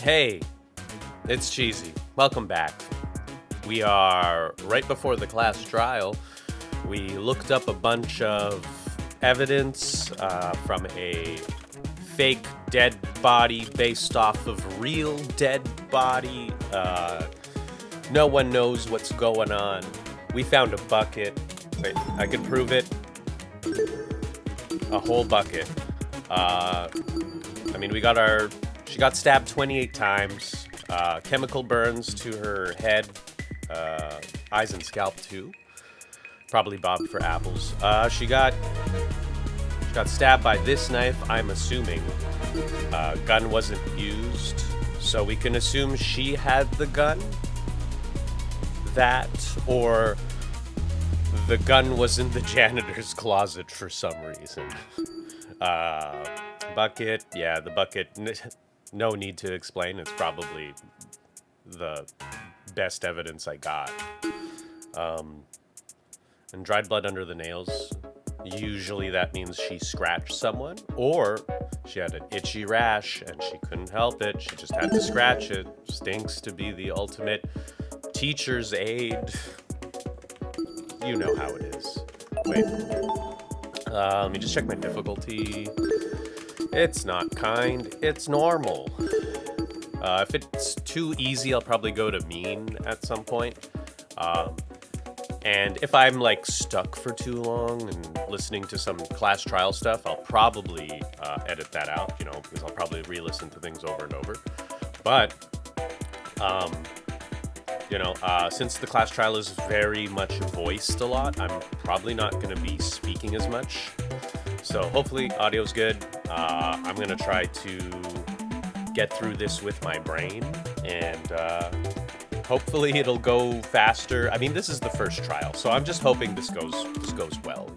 Hey, it's Cheesy. Welcome back. We are right before the class trial. We looked up a bunch of evidence from a fake dead body based off of real dead body. No one knows what's going on. We found a bucket. Wait, I can prove it. A whole bucket. She got stabbed 28 times. Chemical burns to her head, eyes and scalp too. Probably bobbed for apples. She got stabbed by this knife, I'm assuming. Gun wasn't used, so we can assume she had the gun. That, or the gun was in the janitor's closet for some reason. Bucket, yeah, the bucket, no need to explain. It's probably the best evidence I got. And dried blood under the nails. Usually that means she scratched someone, or she had an itchy rash and she couldn't help it. She just had to scratch it. Stinks to be the ultimate teacher's aid. You know how it is. Wait. Let me just check my difficulty. It's not kind, it's normal. If it's too easy, I'll probably go to mean at some point. And if I'm like stuck for too long and listening to some class trial stuff, I'll probably edit that out, because I'll probably re-listen to things over and over. But, since the class trial is very much voiced a lot, I'm probably not going to be speaking as much. So hopefully audio's good. I'm going to try to get through this with my brain, and hopefully it'll go faster. I mean, this is the first trial, so I'm just hoping this goes well,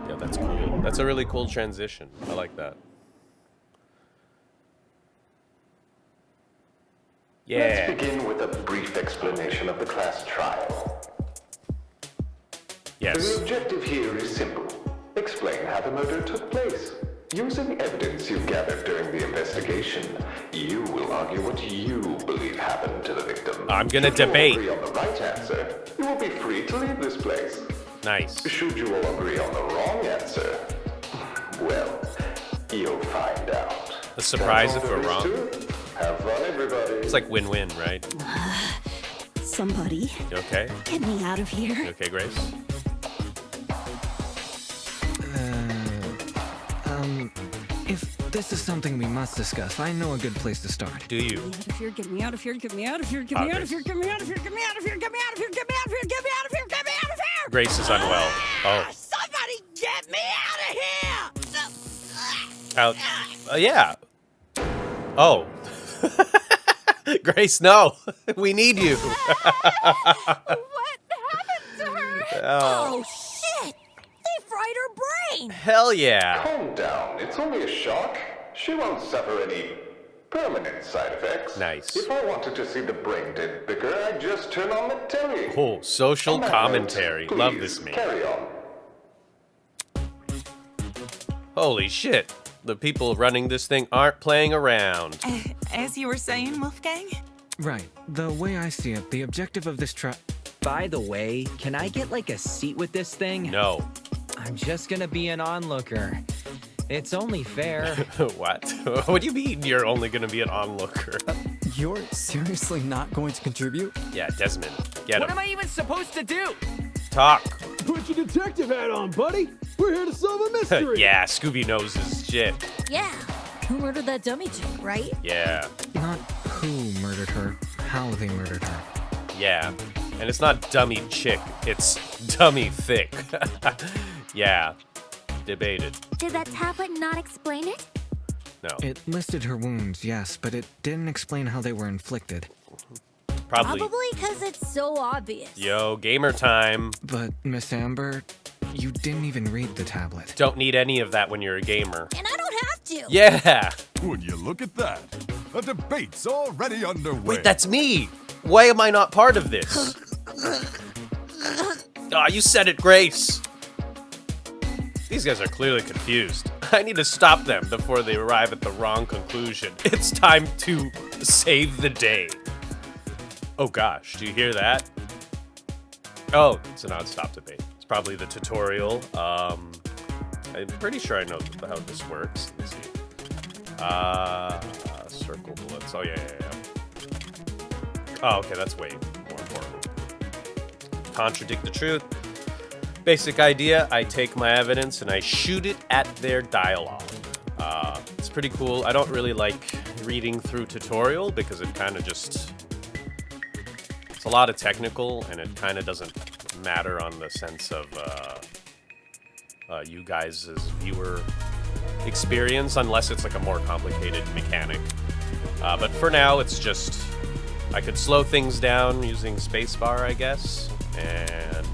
Yeah, that's cool. That's a really cool transition. I like that. Yeah. Let's begin with a brief explanation of the class trial. Yes. The objective here is simple. Explain how the murder took place. Using evidence you've gathered during the investigation, you will argue what you believe happened to the victim. I'm gonna Should debate. you all agree on the right answer, you will be free to leave this place. Nice. Should you all agree on the wrong answer, well, you'll find out. A surprise if That's all we're there is wrong. to it. Have fun, everybody. It's like win-win, right? Somebody, You okay? get me out of here. You okay, Grace? If this is something we must discuss, I know a good place to start. Do you? Get me out of here, get me out of here, get me out of here, get me out of here, get me out of here, get me out of here, get me out of here, get me out of here, get me out of here, get me out of here! Grace is unwell. Oh. Somebody get me out of here! Out. Yeah. Oh. Grace, no. We need you. What happened to her? Oh. Oh, shit! They fried her brain! Hell yeah. Calm down. It's only a shock. She won't suffer any permanent side effects. Nice. If I wanted to see the brain dead bigger, I'd just turn on the telly. Oh, social On that commentary. note, Love please, this meme. Carry on. Holy shit. The people running this thing aren't playing around. As you were saying, Wolfgang? Right. The way I see it, the objective of this trial. By the way, can I get like a seat with this thing? No. I'm just gonna be an onlooker. It's only fair. What? What do you mean you're only going to be an onlooker? You're seriously not going to contribute? Yeah, Desmond. Get What him. am I even supposed to do? Talk. Put your detective hat on, buddy. We're here to solve a mystery. Yeah, Scooby knows his shit. Yeah, who murdered that dummy chick, right? Yeah. Not who murdered her, how they murdered her. Yeah. And it's not dummy chick, it's dummy thick. Yeah. Debated. Did that tablet not explain it? No. It listed her wounds, yes, but it didn't explain how they were inflicted. Probably. Probably because it's so obvious. Yo, gamer time. But, Miss Amber, you didn't even read the tablet. Don't need any of that when you're a gamer. And I don't have to. Yeah. Would you look at that? A debate's already underway. Wait, that's me. Why am I not part of this? Ah, you said it, Grace. These guys are clearly confused. I need to stop them before they arrive at the wrong conclusion. It's time to save the day. Oh gosh, do you hear that? Oh, it's a non-stop debate. It's probably the tutorial. I'm pretty sure I know how this works. Let's see. Circle bullets. Oh, yeah. Oh, okay, that's way more important. Contradict the truth. Basic idea, I take my evidence and I shoot it at their dialogue. It's pretty cool. I don't really like reading through tutorial because it kind of just... It's a lot of technical and it kind of doesn't matter on the sense of you guys as viewer experience unless it's like a more complicated mechanic. But for now, it's just... I could slow things down using spacebar, I guess, and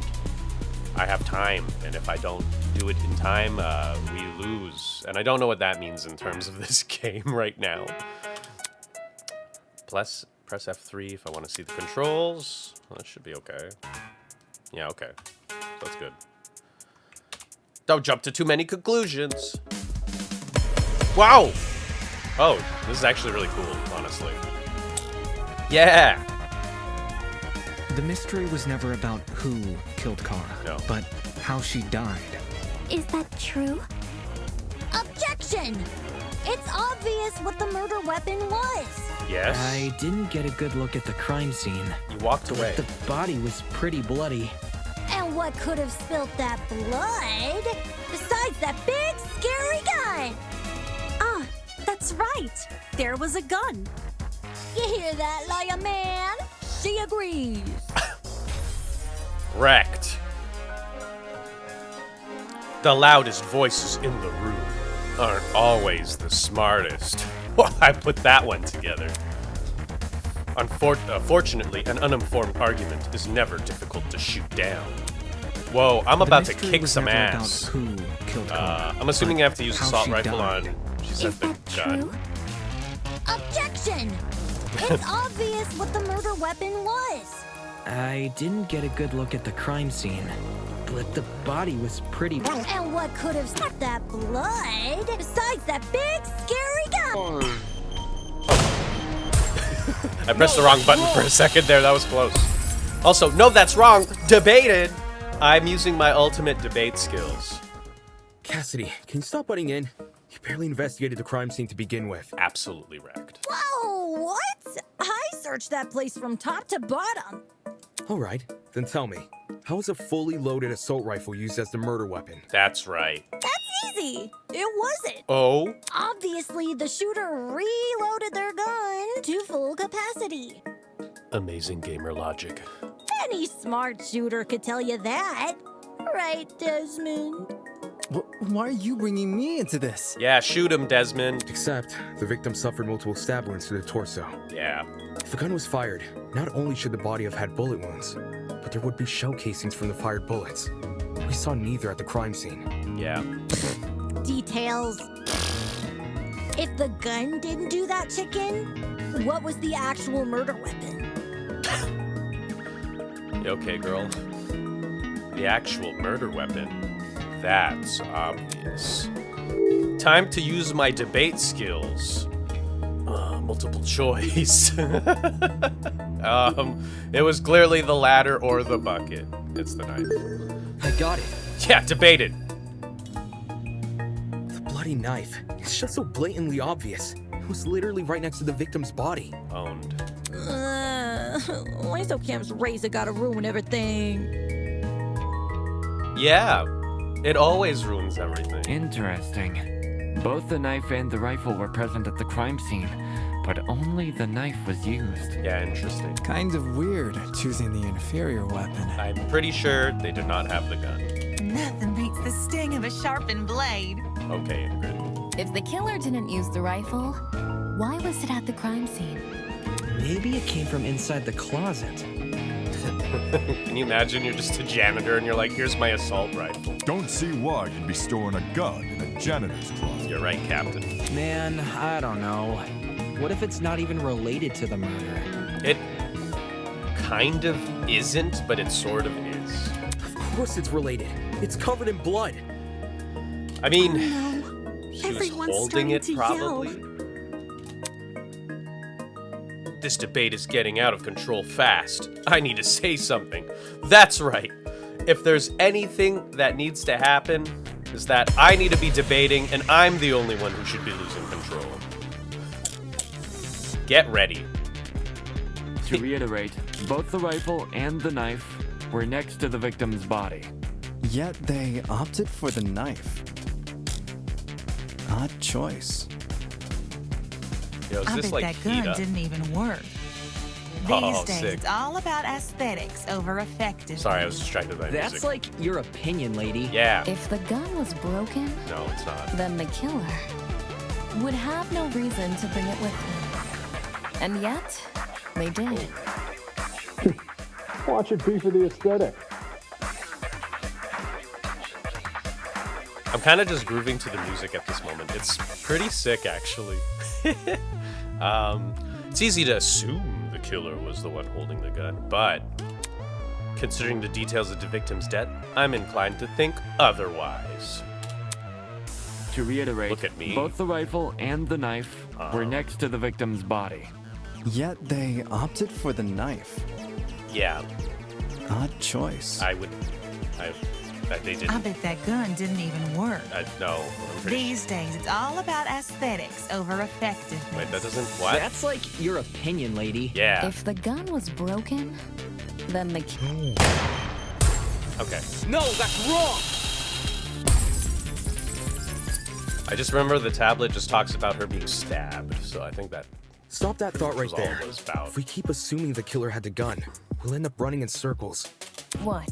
I have time, and if I don't do it in time, we lose. And I don't know what that means in terms of this game right now. Press F3 if I want to see the controls. Well, that should be okay. Yeah, okay. So that's good. Don't jump to too many conclusions. Wow! Oh, this is actually really cool, honestly. Yeah! The mystery was never about who killed Kara, but how she died. Is that true? Objection! It's obvious what the murder weapon was. Yes? I didn't get a good look at the crime scene. You walked away. The body was pretty bloody. And what could have spilt that blood besides that big, scary gun? Ah, that's right. There was a gun. You hear that, liar man? She agrees. Wrecked. The loudest voices in the room aren't always the smartest. I put that one together. Fortunately, an uninformed argument is never difficult to shoot down. Whoa, I'm about to kick some ass. Who killed Kara, I'm assuming I have to use assault rifle died. on. She said the gun. Objection! It's obvious what the murder weapon was. I didn't get a good look at the crime scene, but the body was pretty... And what could have stopped that blood besides that big, scary gun? I pressed the wrong button for a second there. That was close. Also, no, that's wrong. Debated. I'm using my ultimate debate skills. Cassidy, can you stop butting in? You barely investigated the crime scene to begin with. Absolutely wrecked. Whoa, what? I searched that place from top to bottom. All right, then tell me, how was a fully loaded assault rifle used as the murder weapon? That's right. That's easy. It wasn't. Oh? Obviously, the shooter reloaded their gun to full capacity. Amazing gamer logic. Any smart shooter could tell you that. Right, Desmond? Why are you bringing me into this? Yeah, shoot him, Desmond. Except, the victim suffered multiple stab wounds to the torso. Yeah. If the gun was fired, not only should the body have had bullet wounds, but there would be shell casings from the fired bullets. We saw neither at the crime scene. Yeah. Details. If the gun didn't do that, chicken, what was the actual murder weapon? Okay, girl. The actual murder weapon. That's obvious. Time to use my debate skills. Multiple choice. It was clearly the ladder or the bucket. It's the knife. I got it. Yeah, debated. The bloody knife. It's just so blatantly obvious. It was literally right next to the victim's body. Owned. Lysocam's razor gotta ruin everything. Yeah. It always ruins everything. Interesting. Both the knife and the rifle were present at the crime scene, but only the knife was used. Yeah, interesting. Kind of weird, choosing the inferior weapon. I'm pretty sure they did not have the gun. Nothing beats the sting of a sharpened blade. Okay, Ingrid. If the killer didn't use the rifle, why was it at the crime scene? Maybe it came from inside the closet. Can you imagine you're just a janitor and you're like, here's my assault rifle? Don't see why you'd be storing a gun in a janitor's closet. You're right, Captain. Man, I don't know. What if it's not even related to the murder? It kind of isn't, but it sort of is. Of course it's related. It's covered in blood. I mean, She was Everyone's holding it, starting to yell. probably. This debate is getting out of control fast. I need to say something. That's right. If there's anything that needs to happen, is that I need to be debating, and I'm the only one who should be losing control. Get ready. To reiterate, both the rifle and the knife were next to the victim's body. Yet they opted for the knife. Odd choice. Yo, is I this bet like that gun Hida? didn't even work. These Oh, days, sick. it's all about aesthetics over effectiveness. Sorry, I was distracted by That's music. like your opinion, lady. Yeah. If the gun was broken, No, it's not. then the killer would have no reason to bring it with them. And yet, they did. Watch it be for the aesthetic. I'm kind of just grooving to the music at this moment. It's pretty sick, actually. It's easy to assume the killer was the one holding the gun, but considering the details of the victim's death, I'm inclined to think otherwise. To reiterate, Look at me. both the rifle and the knife were next to the victim's body. Yet they opted for the knife. Yeah, Odd choice. they I didn't. bet that gun didn't even work. No, I'm pretty These days, it's all about aesthetics over effectiveness. Wait, that doesn't. What? That's like your opinion, lady. Yeah. If the gun was broken, then the Okay. No, that's wrong! I just remember the tablet just talks about her being stabbed, so I think that. Stop that thought right was all there. it was about. If we keep assuming the killer had the gun, we'll end up running in circles. What?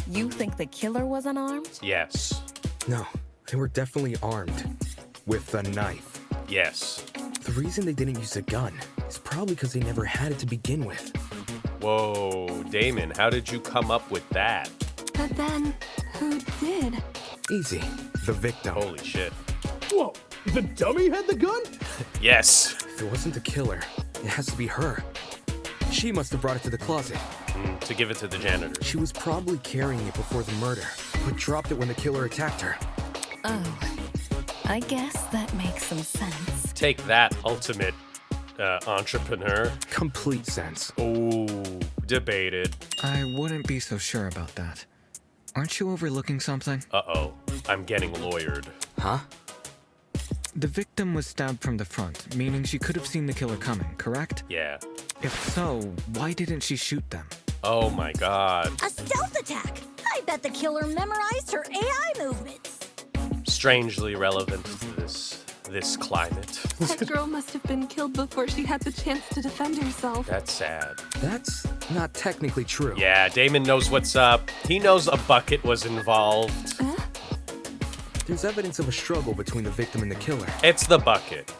You think the killer was unarmed? Yes. No, they were definitely armed. With the knife. Yes. The reason they didn't use a gun is probably because they never had it to begin with. Whoa, Damon, how did you come up with that? But then, who did? Easy. The victim. Holy shit. Whoa, the dummy had the gun? Yes. If it wasn't the killer, it has to be her. She must have brought it to the closet. To give it to the janitor. She was probably carrying it before the murder, but dropped it when the killer attacked her. Oh, I guess that makes some sense. Take that, ultimate entrepreneur. Complete sense. Oh, debated. I wouldn't be so sure about that. Aren't you overlooking something? Uh-oh, I'm getting lawyered. Huh? The victim was stabbed from the front, meaning she could have seen the killer coming, correct? Yeah. If so, why didn't she shoot them? Oh my god. A stealth attack! I bet the killer memorized her AI movements. Strangely relevant to this climate. That girl must have been killed before she had the chance to defend herself. That's sad. That's not technically true. Yeah, Damon knows what's up. He knows a bucket was involved. There's evidence of a struggle between the victim and the killer. It's the bucket.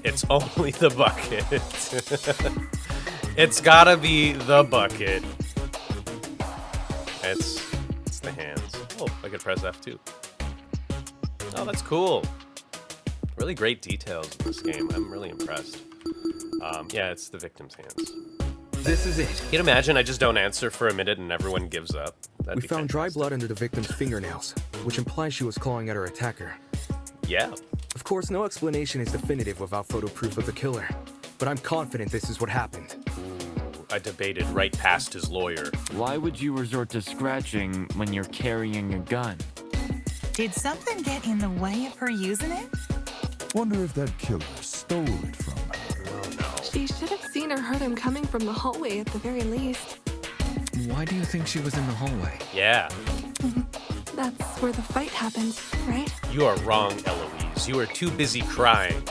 It's only the bucket. It's gotta be the bucket. It's the hands. Oh, I could press F2. Oh, that's cool. Really great details in this game. I'm really impressed. Yeah, it's the victim's hands. This is it. Can you imagine I just don't answer for a minute and everyone gives up? That'd We be found dry blood under the victim's fingernails, which implies she was clawing at her attacker. Yeah. Of course, no explanation is definitive without photo proof of the killer, but I'm confident this is what happened. Ooh, I debated right past his lawyer. Why would you resort to scratching when you're carrying a gun? Did something get in the way of her using it? Wonder if that killer stole it from her. She should have seen or heard him coming from the hallway at the very least. Why do you think she was in the hallway? Yeah. That's where the fight happened, right? You are wrong, Eloise. You are too busy crying.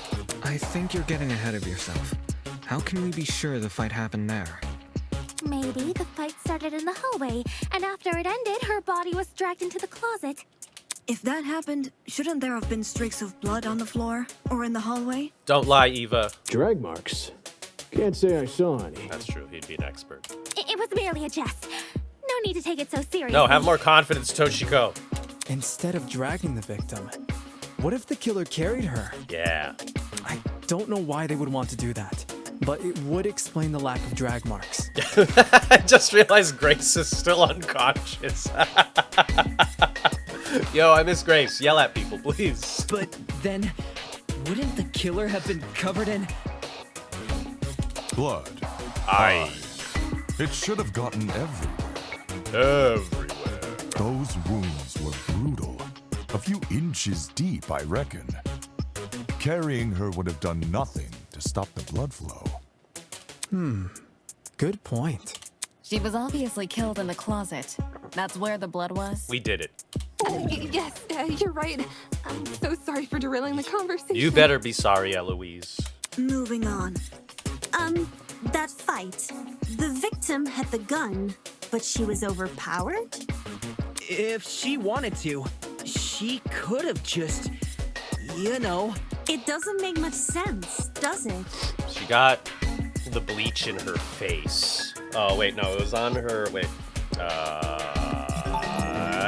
I think you're getting ahead of yourself. How can we be sure the fight happened there? Maybe the fight started in the hallway, and after it ended, her body was dragged into the closet. If that happened, shouldn't there have been streaks of blood on the floor or in the hallway? Don't lie, Eva. Drag marks. Can't say I saw any. That's true. He'd be an expert. It was merely a jest. No need to take it so seriously. No, have more confidence, Toshiko. Instead of dragging the victim, what if the killer carried her? Yeah. I don't know why they would want to do that, but it would explain the lack of drag marks. I just realized Grace is still unconscious. Yo, I miss Grace. Yell at people, please. But then, Wouldn't the killer have been covered in blood? Aye. It should have gotten everywhere. Everywhere. Those wounds were brutal. A few inches deep, I reckon. Carrying her would have done nothing to stop the blood flow. Good point. She was obviously killed in the closet. That's where the blood was. We did it. Yes, you're right. I'm so sorry for derailing the conversation. You better be sorry, Eloise. Moving on. That fight. The victim had the gun, but she was overpowered? If she wanted to, she could have just, you know. It doesn't make much sense, does it? She got the bleach in her face. Oh, wait, no, it was on her. Wait.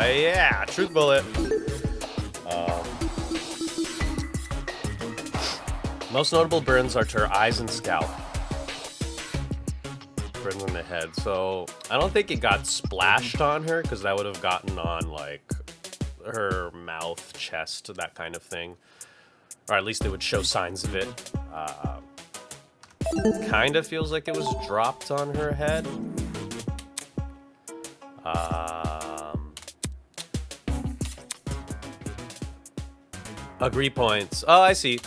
Yeah, truth bullet. Most notable burns are to her eyes and scalp. Burns on the head. So I don't think it got splashed on her, because that would have gotten on like her mouth, chest, that kind of thing. Or at least it would show signs of it. Kind of feels like it was dropped on her head. Agree points. Oh, I see.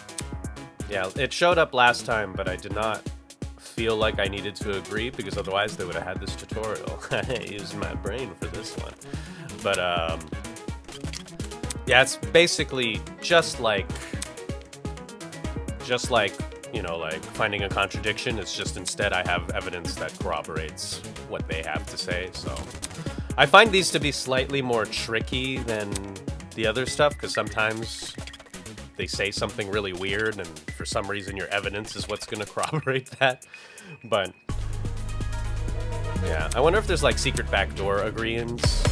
Yeah, it showed up last time, but I did not feel like I needed to agree, because otherwise they would have had this tutorial. I used my brain for this one. But, yeah, it's basically just like, you know, like finding a contradiction. It's just instead I have evidence that corroborates what they have to say. So I find these to be slightly more tricky than the other stuff, because sometimes they say something really weird and for some reason your evidence is what's going to corroborate that. But yeah, I wonder if there's like secret backdoor agreements.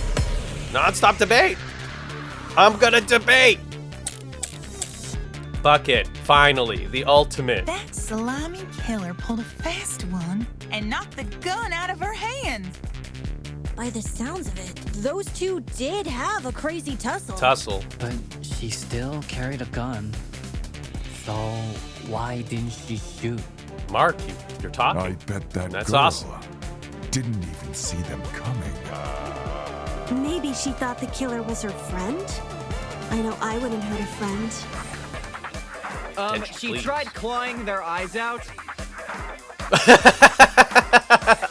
Non-stop debate. I'm gonna debate. Bucket, finally, the ultimate. That slimy killer pulled a fast one and knocked the gun out of her hand. By the sounds of it, those two did have a crazy Tussle. But she still carried a gun. So why didn't she shoot? Mark, you're talking. I bet that That's girl awesome. didn't even see them coming. Maybe she thought the killer was her friend? I know I wouldn't hurt a friend. She tried clawing their eyes out.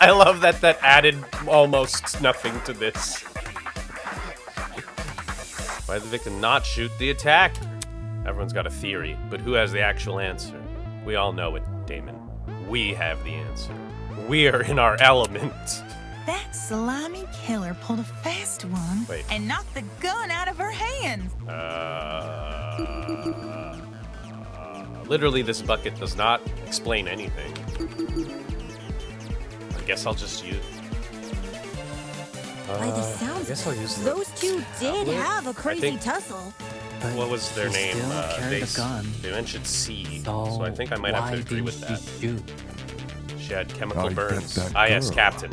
I love that that added almost nothing to this. Why did the victim not shoot the attacker? Everyone's got a theory, but who has the actual answer? We all know it, Damon. We have the answer. We are in our element. That slimy killer pulled a fast one and knocked the gun out of her hand. Literally, this bucket does not explain anything. I guess I'll just use. By the sounds guess of I'll use it, the those two did tablet. have a I crazy think- tussle. What was their she name? still carried a gun. They mentioned C, so I think I might have to agree with that. Shoot? She had chemical I bet burns. that Ah, yes, girl Captain.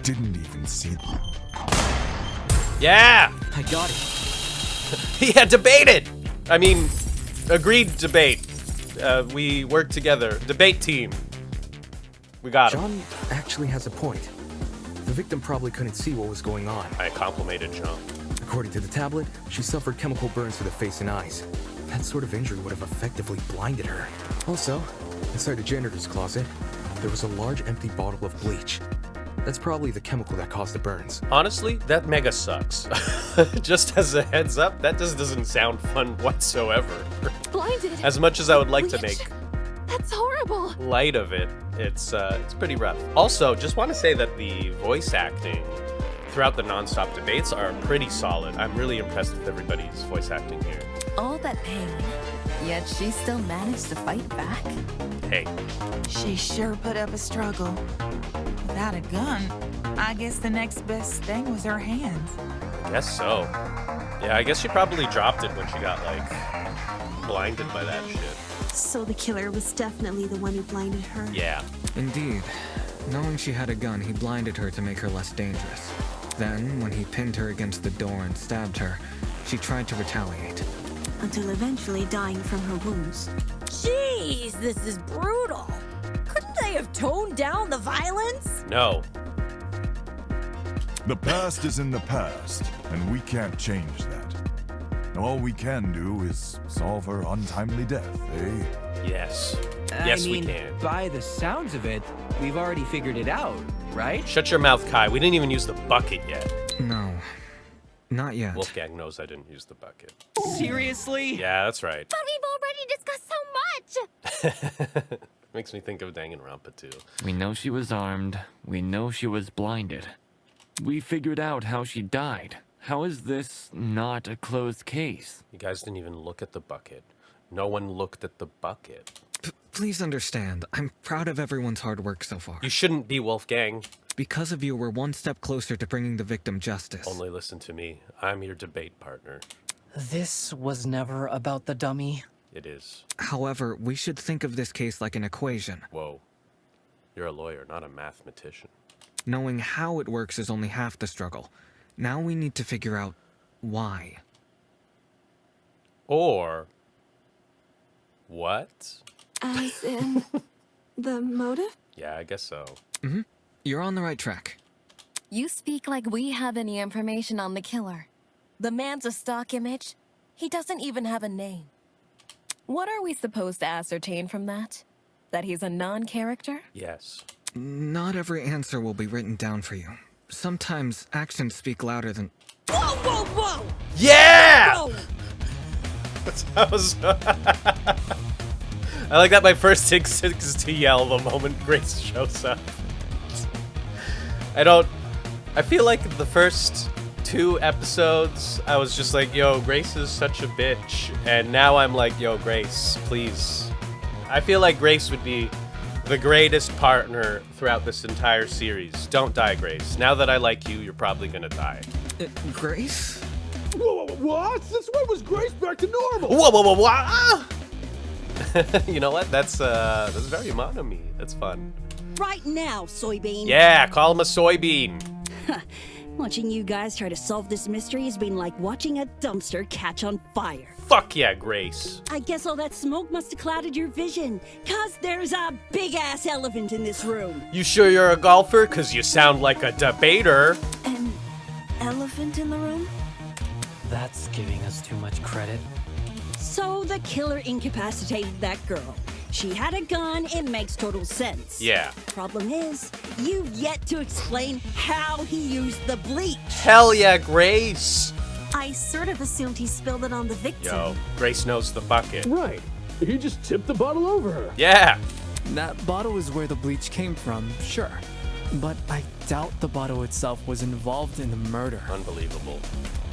Didn't even see them. Yeah! I got it. Yeah, debated! I mean, agreed debate. We work together. Debate team. We got him. John actually has a point. The victim probably couldn't see what was going on. I complimented John. According to the tablet, she suffered chemical burns to the face and eyes. That sort of injury would have effectively blinded her. Also, inside the janitor's closet, there was a large empty bottle of bleach. That's probably the chemical that caused the burns. Honestly, that mega sucks. Just as a heads up, that just doesn't sound fun whatsoever. Blinded. As much as I would like to make That's horrible. light of it, it's pretty rough. Also, just want to say that the voice acting throughout the non-stop debates are pretty solid. I'm really impressed with everybody's voice acting here. All that pain, yet she still managed to fight back. Hey, She sure put up a struggle. Without a gun, I guess the next best thing was her hands. guess so. Yeah, I guess she probably dropped it when she got, like, blinded by that shit. So the killer was definitely the one who blinded her. Yeah. Indeed. Knowing she had a gun, he blinded her to make her less dangerous. Then, when he pinned her against the door and stabbed her, she tried to retaliate. until eventually dying from her wounds. Jeez, this is brutal. Couldn't they have toned down the violence? No. The past is in the past, and we can't change that. All we can do is solve her untimely death, eh? Yes. Yes, I mean, we can. By the sounds of it, we've already figured it out, right? Shut your mouth, Kai. We didn't even use the bucket yet. No. Not yet. Wolfgang knows I didn't use the bucket. Seriously? Yeah, that's right. But we've already discussed so much! Makes me think of Danganronpa too. We know she was armed. We know she was blinded. We figured out how she died. How is this not a closed case? You guys didn't even look at the bucket. No one looked at the bucket. Please understand, I'm proud of everyone's hard work so far. You shouldn't be, Wolfgang. Because of you, we're one step closer to bringing the victim justice. Only listen to me. I'm your debate partner. This was never about the dummy. It is. However, we should think of this case like an equation. Whoa. You're a lawyer, not a mathematician. Knowing how it works is only half the struggle. Now we need to figure out why. Or what? As in the motive? Yeah, I guess so. Mm-hmm. You're on the right track. You speak like we have any information on the killer. The man's a stock image. He doesn't even have a name. What are we supposed to ascertain from that? That he's a non-character? Yes. Not every answer will be written down for you. Sometimes actions speak louder than... Whoa, whoa, whoa! Yeah! Whoa. That was... I like that my first instinct is to yell the moment Grace shows up. I feel like the first 2 episodes, I was just like, yo, Grace is such a bitch. And now I'm like, yo, Grace, please. I feel like Grace would be the greatest partner throughout this entire series. Don't die, Grace. Now that I like you, you're probably gonna die. Grace? Whoa, what? Since when was Grace back to normal? Whoa, whoa, whoa, whoa! Ah! You know what? That's very mon of me. That's fun. Right now, soybean. Yeah, call him a soybean. Watching you guys try to solve this mystery has been like watching a dumpster catch on fire. Fuck yeah, Grace. I guess all that smoke must have clouded your vision, 'cause there's a big-ass elephant in this room. You sure you're a golfer? 'Cause you sound like a debater. An elephant in the room? That's giving us too much credit. So the killer incapacitated that girl. She had a gun, it makes total sense. Yeah. Problem is, you've yet to explain how he used the bleach. Hell yeah, Grace. I sort of assumed he spilled it on the victim. Yo, Grace knows the bucket. Right. He just tipped the bottle over her. Yeah. That bottle is where the bleach came from, sure. But I doubt the bottle itself was involved in the murder. Unbelievable.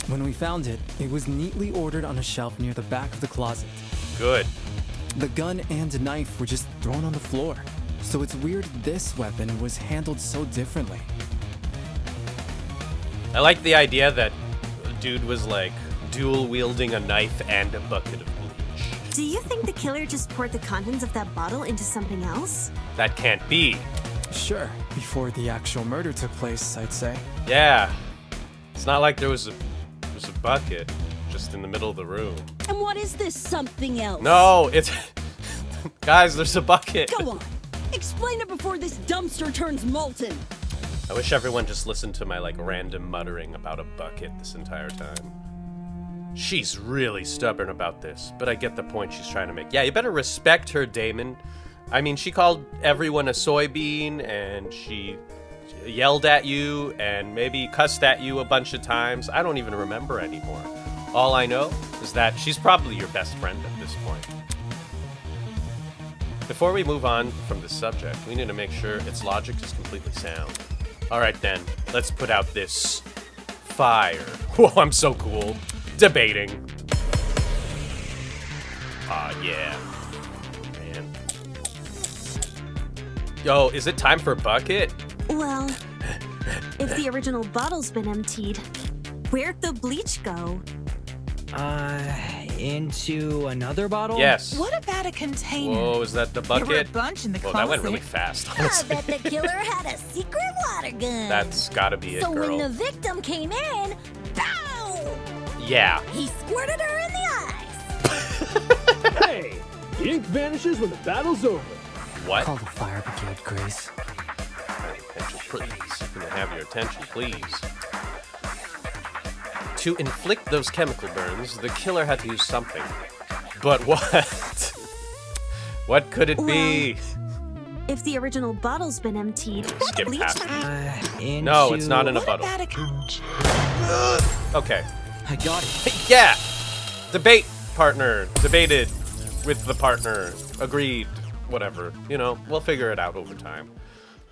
When we found it, it was neatly ordered on a shelf near the back of the closet. Good. The gun and knife were just thrown on the floor. So it's weird this weapon was handled so differently. I like the idea that a dude was like dual wielding a knife and a bucket of bleach. Do you think the killer just poured the contents of that bottle into something else? That can't be. Sure, before the actual murder took place, I'd say. Yeah. It's not like there was a bucket just in the middle of the room. And what is this something else? No, it's... Guys, there's a bucket. Go on. Explain it before this dumpster turns molten. I wish everyone just listened to my like random muttering about a bucket this entire time. She's really stubborn about this, but I get the point she's trying to make. Yeah, you better respect her, Damon. I mean, she called everyone a soybean, and she yelled at you, and maybe cussed at you a bunch of times. I don't even remember anymore. All I know is that she's probably your best friend at this point. Before we move on from this subject, we need to make sure its logic is completely sound. All right, then, let's put out this fire. Whoa, I'm so cool. Debating. Yeah. Man. Yo, is it time for bucket? Well, if the original bottle's been emptied, where'd the bleach go? Into another bottle? Yes. What about a container? Whoa, is that the bucket? There were a bunch in the Whoa, closet. that went really fast, I honestly. bet the killer had a secret water gun. That's gotta be it, So girl. when the victim came in, pow! Yeah. He squirted her in the eyes. The ink vanishes when the battle's over. What? Call the fire brigade, Grace. Attention, please. Can I have your attention, please? To inflict those chemical burns, the killer had to use something. But what? What could it be? If the original bottle's been emptied, Skip bleach. past it. No, it's not in a bottle. Okay. I got it. Yeah! Debate partner. Debated with the partner. Agreed. Whatever. You know, we'll figure it out over time.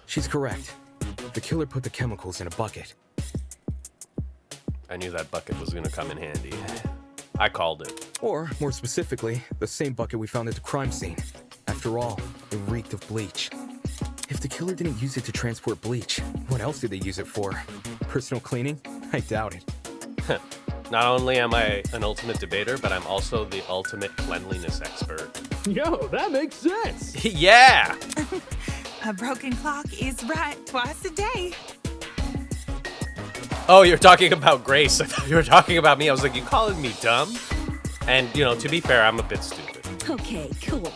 She's correct. The killer put the chemicals in a bucket. I knew that bucket was gonna come in handy. I called it. Or, more specifically, the same bucket we found at the crime scene. After all, it reeked of bleach. If the killer didn't use it to transport bleach, what else did they use it for? Personal cleaning? I doubt it. Not only am I an ultimate debater, but I'm also the ultimate cleanliness expert. Yo, that makes sense. Yeah! A broken clock is right twice a day. Oh, you're talking about Grace. I thought you were talking about me. I was like, you calling me dumb? And, you know, to be fair, I'm a bit stupid. Okay, cool.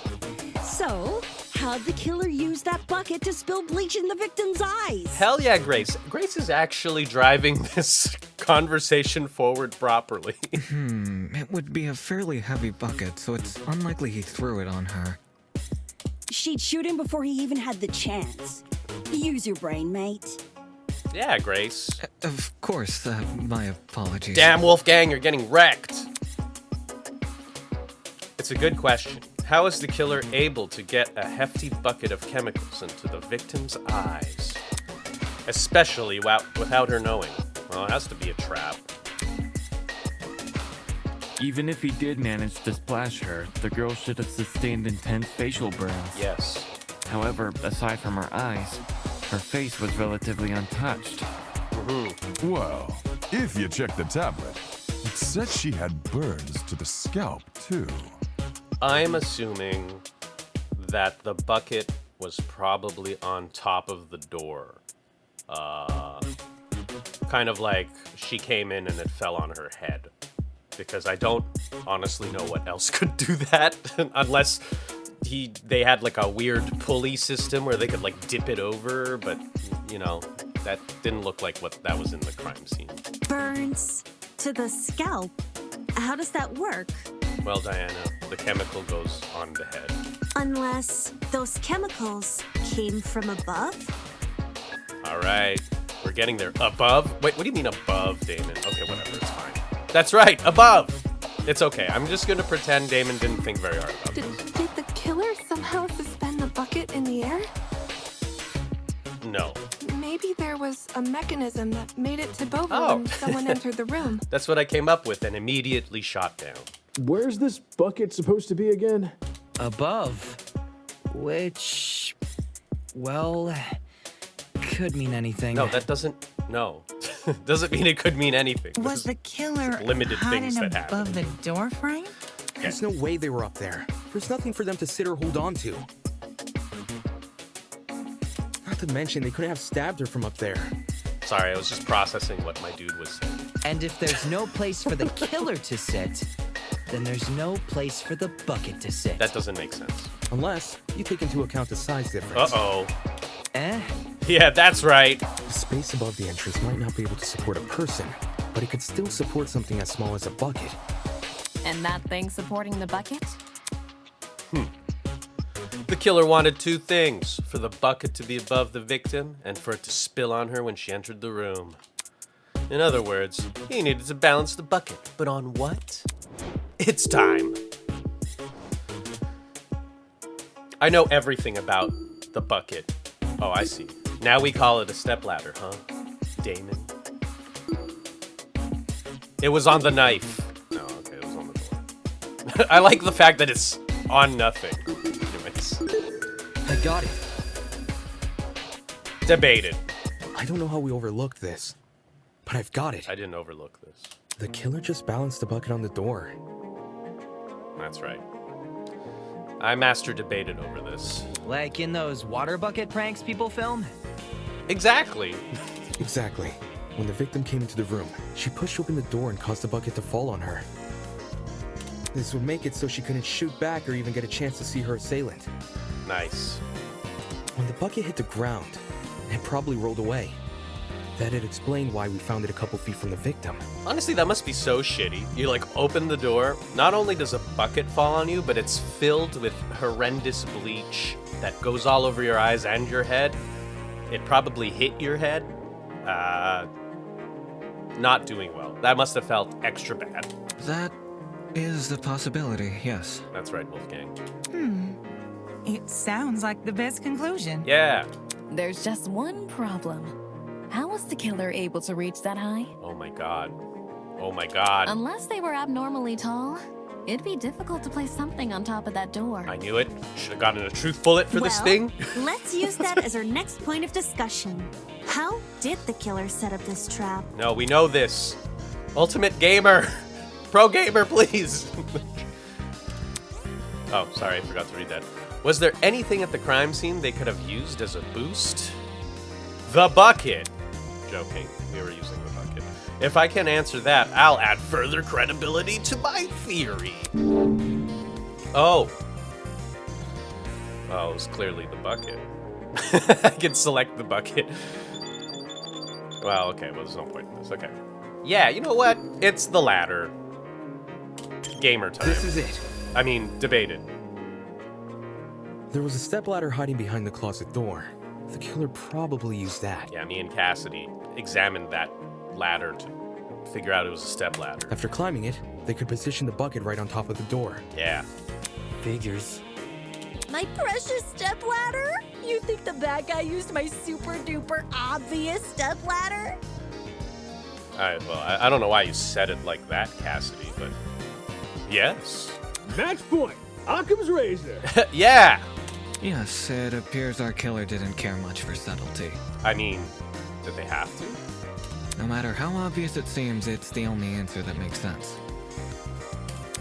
So, how'd the killer use that bucket to spill bleach in the victim's eyes? Hell yeah, Grace. Grace is actually driving this conversation forward properly. It would be a fairly heavy bucket, so it's unlikely he threw it on her. She'd shoot him before he even had the chance. Use your brain, mate. Yeah, Grace. Of course, my apologies. Damn, Wolfgang, you're getting wrecked. It's a good question. How is the killer able to get a hefty bucket of chemicals into the victim's eyes? Especially without her knowing. Well, it has to be a trap. Even if he did manage to splash her, the girl should have sustained intense facial burns. Yes. However, aside from her eyes, her face was relatively untouched. Well, if you check the tablet, it says she had burns to the scalp, too. I'm assuming that the bucket was probably on top of the door. Kind of like she came in and it fell on her head. Because I don't honestly know what else could do that, unless they had like a weird pulley system where they could like dip it over, but you know, that didn't look like what that was in the crime scene. Burns to the scalp? How does that work? Well, Diana, the chemical goes on the head. Unless those chemicals came from above? All right, we're getting there. Above? Wait, what do you mean above, Damon? Okay, whatever, it's fine. That's right, above! It's okay, I'm just gonna pretend Damon didn't think very hard about this. Did the killer somehow suspend the bucket in the air? No. Maybe there was a mechanism that made it to Bovo Oh. when someone entered the room. That's what I came up with and immediately shot down. Where's this bucket supposed to be again? Above. Which, well, could mean anything. No, that doesn't, no. Doesn't mean it could mean anything. Was the killer limited things hiding that above happen. the door frame? There's no way they were up there. There's nothing for them to sit or hold on to. Not to mention, they couldn't have stabbed her from up there. Sorry, I was just processing what my dude was saying. And if there's no place for the killer to sit, then there's no place for the bucket to sit. That doesn't make sense. Unless you take into account the size difference. Uh-oh. Eh? Yeah, that's right. The space above the entrance might not be able to support a person, but it could still support something as small as a bucket. And that thing supporting the bucket? The killer wanted two things: for the bucket to be above the victim and for it to spill on her when she entered the room. In other words, he needed to balance the bucket. But on what? It's time. I know everything about the bucket. Oh, I see. Now we call it a stepladder, huh? Damon. It was on the knife. No, okay, it was on the door. I like the fact that it's on nothing. Anyways. I got it. Debated. I don't know how we overlooked this, but I've got it. I didn't overlook this. The killer just balanced the bucket on the door. That's right. I master debated over this. Like in those water bucket pranks people film? Exactly. Exactly. When the victim came into the room, she pushed open the door and caused the bucket to fall on her. This would make it so she couldn't shoot back or even get a chance to see her assailant. Nice. When the bucket hit the ground, it probably rolled away. That'd explain why we found it a couple feet from the victim. Honestly, that must be so shitty. You like open the door, not only does a bucket fall on you, but it's filled with horrendous bleach that goes all over your eyes and your head. It probably hit your head. Not doing well. That must have felt extra bad. That is a possibility, yes. That's right, Wolfgang. It sounds like the best conclusion. Yeah. There's just one problem. How was the killer able to reach that high? Oh my god. Oh my god. Unless they were abnormally tall, it'd be difficult to place something on top of that door. I knew it. Should have gotten a truth bullet for this thing. Let's use that as our next point of discussion. How did the killer set up this trap? No, we know this. Ultimate Gamer. Pro Gamer, please. Oh, sorry, I forgot to read that. Was there anything at the crime scene they could have used as a boost? The bucket. Joking. We were using the bucket. If I can answer that, I'll add further credibility to my theory. Oh. Oh, it was clearly the bucket. I can select the bucket. Well, okay, well, there's no point in this. Okay. Yeah, you know what? It's the ladder. Gamer time. This is it. I mean, debated. There was a stepladder hiding behind the closet door. The killer probably used that. Yeah, me and Cassidy examined that ladder to figure out it was a step ladder. After climbing it, they could position the bucket right on top of the door. Yeah. Figures. My precious stepladder? You think the bad guy used my super duper obvious stepladder? Well, I don't know why you said it like that, Cassidy, but yes. Match point. Occam's razor. Yeah. Yes, it appears our killer didn't care much for subtlety. I mean, did they have to? No matter how obvious it seems, it's the only answer that makes sense.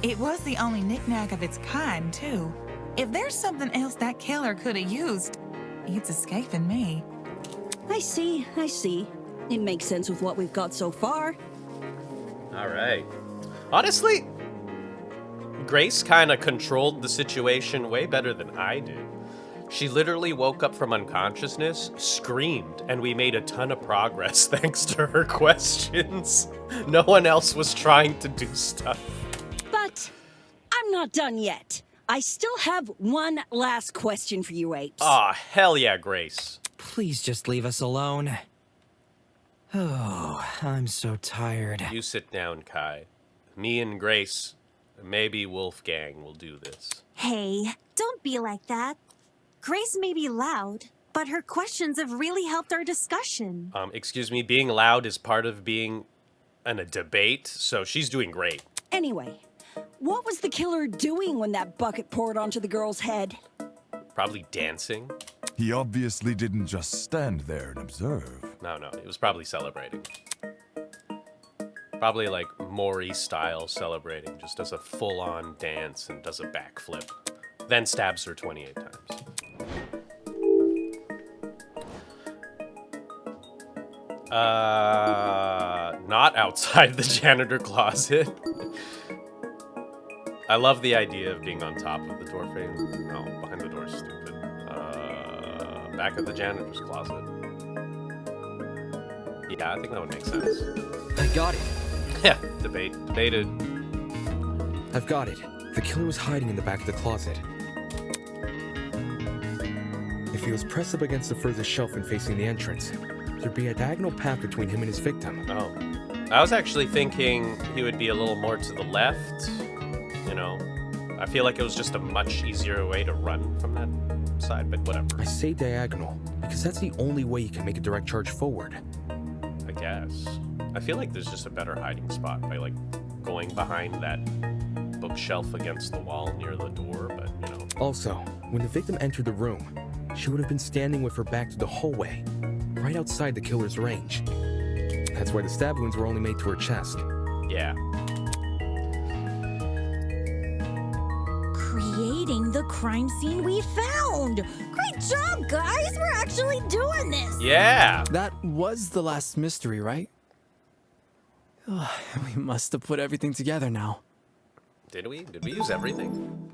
It was the only knick-knack of its kind, too. If there's something else that killer could have used, it's escaping me. I see. It makes sense with what we've got so far. All right. Honestly, Grace kind of controlled the situation way better than I did. She literally woke up from unconsciousness, screamed, and we made a ton of progress thanks to her questions. No one else was trying to do stuff. But I'm not done yet. I still have one last question for you, apes. Aw, hell yeah, Grace. Please just leave us alone. Oh, I'm so tired. You sit down, Kai. Me and Grace, maybe Wolfgang will do this. Hey, don't be like that. Grace may be loud, but her questions have really helped our discussion. Excuse me, being loud is part of being in a debate, so she's doing great. Anyway, what was the killer doing when that bucket poured onto the girl's head? Probably dancing. He obviously didn't just stand there and observe. No, he was probably celebrating. Probably like Maury style celebrating, just does a full-on dance and does a backflip. Then stabs her 28 times. Not outside the janitor closet. I love the idea of being on top of the door frame. No, behind the door is stupid. Back of the janitor's closet. Yeah, I think that would make sense. I got it. Yeah, debated. I've got it. The killer was hiding in the back of the closet. If he was pressed up against the furthest shelf and facing the entrance, there'd be a diagonal path between him and his victim. Oh. I was actually thinking he would be a little more to the left. You know, I feel like it was just a much easier way to run from that side, but whatever. I say diagonal because that's the only way you can make a direct charge forward. I guess. I feel like there's just a better hiding spot by like going behind that bookshelf against the wall near the door, but you know. Also, when the victim entered the room, she would have been standing with her back to the hallway, right outside the killer's range. That's why the stab wounds were only made to her chest. Yeah. Creating the crime scene we found! Great job, guys! We're actually doing this! Yeah! That was the last mystery, right? We must have put everything together now. Did we? Did we use everything?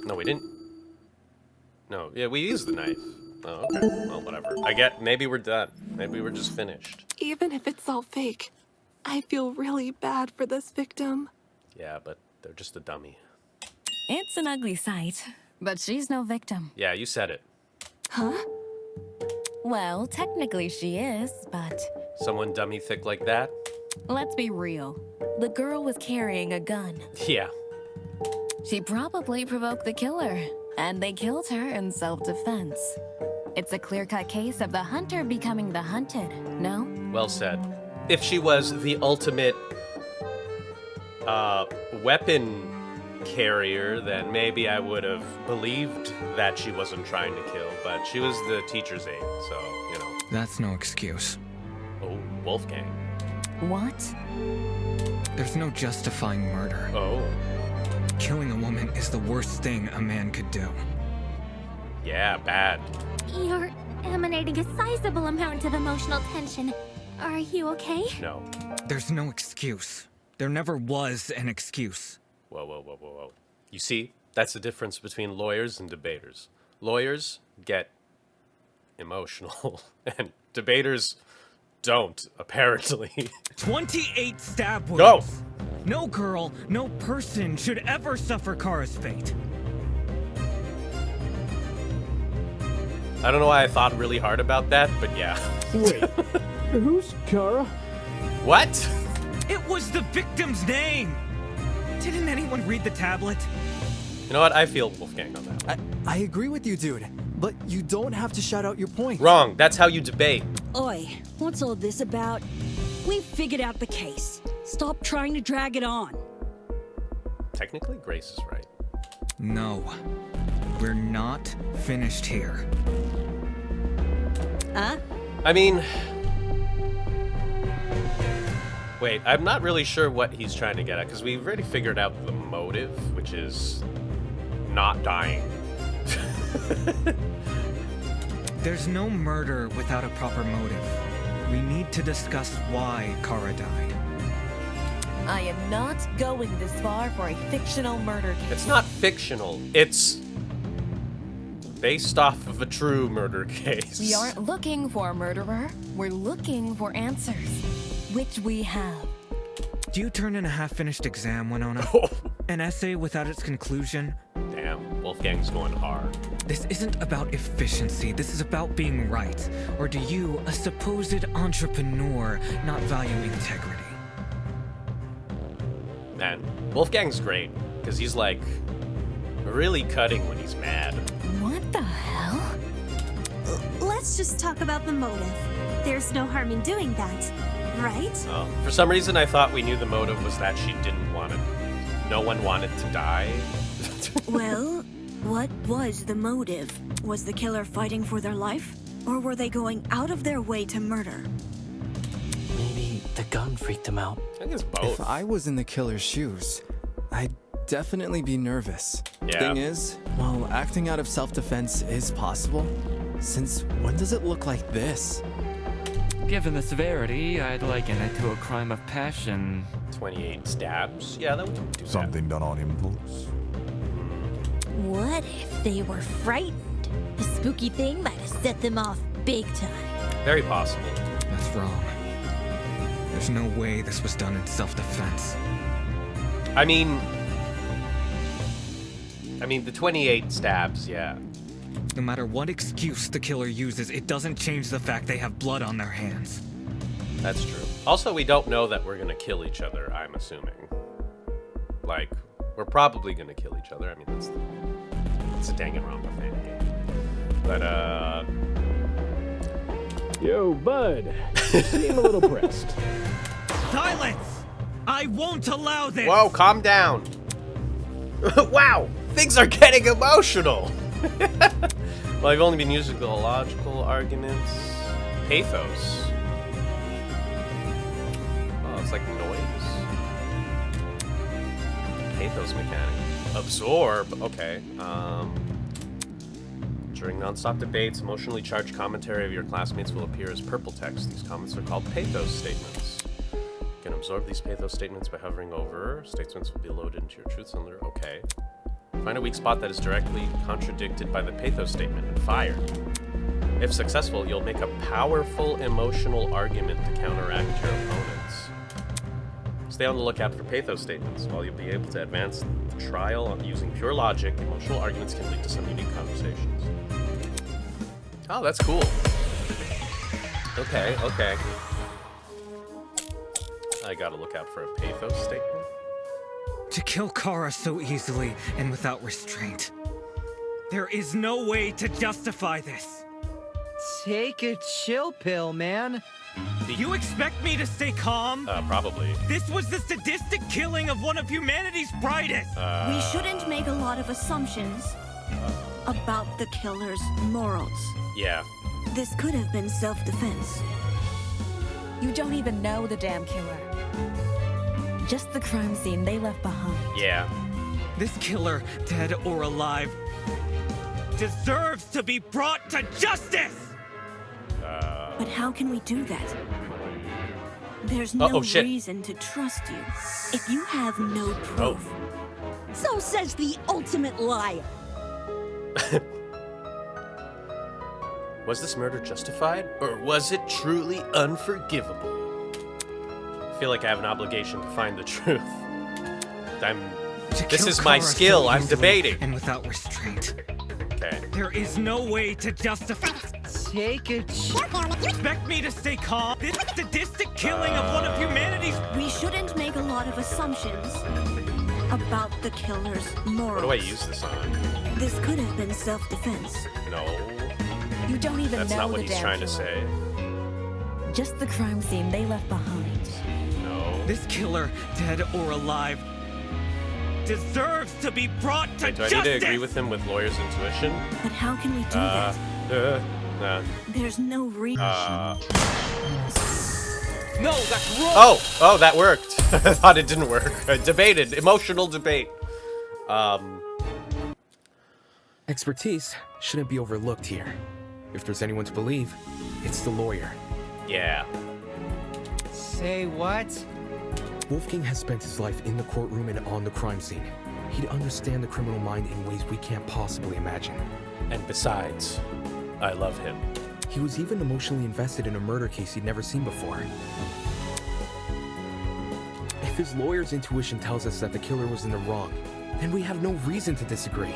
No, we didn't. No, yeah, we used the knife. Oh, okay. Well, whatever. I get, maybe we're done. Maybe we're just finished. Even if it's all fake, I feel really bad for this victim. Yeah, but they're just a dummy. It's an ugly sight, but she's no victim. Yeah, you said it. Huh? Well, technically she is, but... Someone dummy thick like that? Let's be real. The girl was carrying a gun. Yeah. She probably provoked the killer, and they killed her in self-defense. It's a clear-cut case of the hunter becoming the hunted, no? Well said. If she was the ultimate weapon carrier, then maybe I would have believed that she wasn't trying to kill, but she was the teacher's aide, so, you know. That's no excuse. Oh, Wolfgang. What? There's no justifying murder. Oh. Killing a woman is the worst thing a man could do. Yeah, bad. You're emanating a sizable amount of emotional tension. Are you okay? No. There's no excuse. There never was an excuse. Whoa, whoa, whoa, whoa, whoa. You see, that's the difference between lawyers and debaters. Lawyers get emotional, and debaters don't, apparently. 28 stab wounds! Go! No girl, no person should ever suffer Kara's fate. I don't know why I thought really hard about that, but yeah. Wait, who's Kara? What? It was the victim's name! Didn't anyone read the tablet? You know what? I feel Wolfgang on that. I agree with you, dude. But you don't have to shout out your point. Wrong. That's how you debate. Oi, what's all this about? We figured out the case. Stop trying to drag it on. Technically, Grace is right. No. We're not finished here. Huh? I mean... Wait, I'm not really sure what he's trying to get at, because we've already figured out the motive, which is not dying. There's no murder without a proper motive. We need to discuss why Kara died. I am not going this far for a fictional murder case. It's not fictional. It's based off of a true murder case. We aren't looking for a murderer. We're looking for answers, which we have. Do you turn in a half-finished exam, Winona? An essay without its conclusion? Damn, Wolfgang's going hard. This isn't about efficiency, this is about being right. Or do you, a supposed entrepreneur, not value integrity? Man, Wolfgang's great, because he's like really cutting when he's mad. What the hell? Let's just talk about the motive. There's no harm in doing that, right? For some reason, I thought we knew the motive was that she didn't want it. No one wanted to die. Well, what was the motive? Was the killer fighting for their life? Or were they going out of their way to murder? Maybe the gun freaked him out. I think it's both. If I was in the killer's shoes, I'd definitely be nervous. Yeah. Thing is, while acting out of self-defense is possible, since when does it look like this? Given the severity, I'd liken it to a crime of passion. 28 stabs? Yeah, that would do Something done on impulse? What if they were frightened? A spooky thing might have set them off big time. Very possible. That's wrong. There's no way this was done in self-defense. I mean, the 28 stabs, yeah. No matter what excuse the killer uses, it doesn't change the fact they have blood on their hands. That's true. Also, we don't know that we're gonna kill each other, I'm assuming. Like, we're probably gonna kill each other. I mean, it's a Danganronpa fan game. But, Yo, bud. You seem a little pressed. Silence! I won't allow this! Whoa, calm down. Wow, things are getting emotional. Well, I've only been using logical arguments. Pathos. Oh, it's like noise. Pathos mechanic. Absorb. Okay. During non-stop debates, emotionally charged commentary of your classmates will appear as purple text. These comments are called pathos statements. Absorb these pathos statements by hovering over. Statements will be loaded into your truth cylinder. Okay. Find a weak spot that is directly contradicted by the pathos statement and fire. If successful, you'll make a powerful emotional argument to counteract your opponents. Stay on the lookout for pathos statements. While you'll be able to advance the trial using pure logic, emotional arguments can lead to some unique conversations. Oh, that's cool. Okay, okay. I gotta look out for a pathos statement. To kill Kara so easily and without restraint. There is no way to justify this. Take a chill pill, man. You expect me to stay calm? Probably. This was the sadistic killing of one of humanity's brightest. We shouldn't make a lot of assumptions about the killer's morals. Yeah. This could have been self-defense. You don't even know the damn killer. Just the crime scene they left behind. Yeah. This killer, dead or alive, deserves to be brought to justice! But how can we do that? There's no reason to trust you if you have no proof. So says the ultimate liar. Was this murder justified, or was it truly unforgivable? I feel like I have an obligation to find the truth. This is my skill. I'm debating. And without restraint. Okay. There is no way to justify. Take a Expect me to stay calm? This sadistic killing of one of humanity's. We shouldn't make a lot of assumptions about the killer's morals. What do I use this on? This could have been self-defense. No. You don't even That's know not what the he's damn trying to killer. say. Just the crime scene they left behind. No. This killer, dead or alive, deserves to be brought to Do I justice! need to agree with him with lawyer's intuition? But how can we do that? Nah. There's no reason. No, that's wrong! Oh, that worked. I thought it didn't work. I debated. Emotional debate. Expertise shouldn't be overlooked here. If there's anyone to believe, it's the lawyer. Yeah. Say what? Wolfgang has spent his life in the courtroom and on the crime scene. He'd understand the criminal mind in ways we can't possibly imagine. And besides, I love him. He was even emotionally invested in a murder case he'd never seen before. If his lawyer's intuition tells us that the killer was in the wrong, then we have no reason to disagree.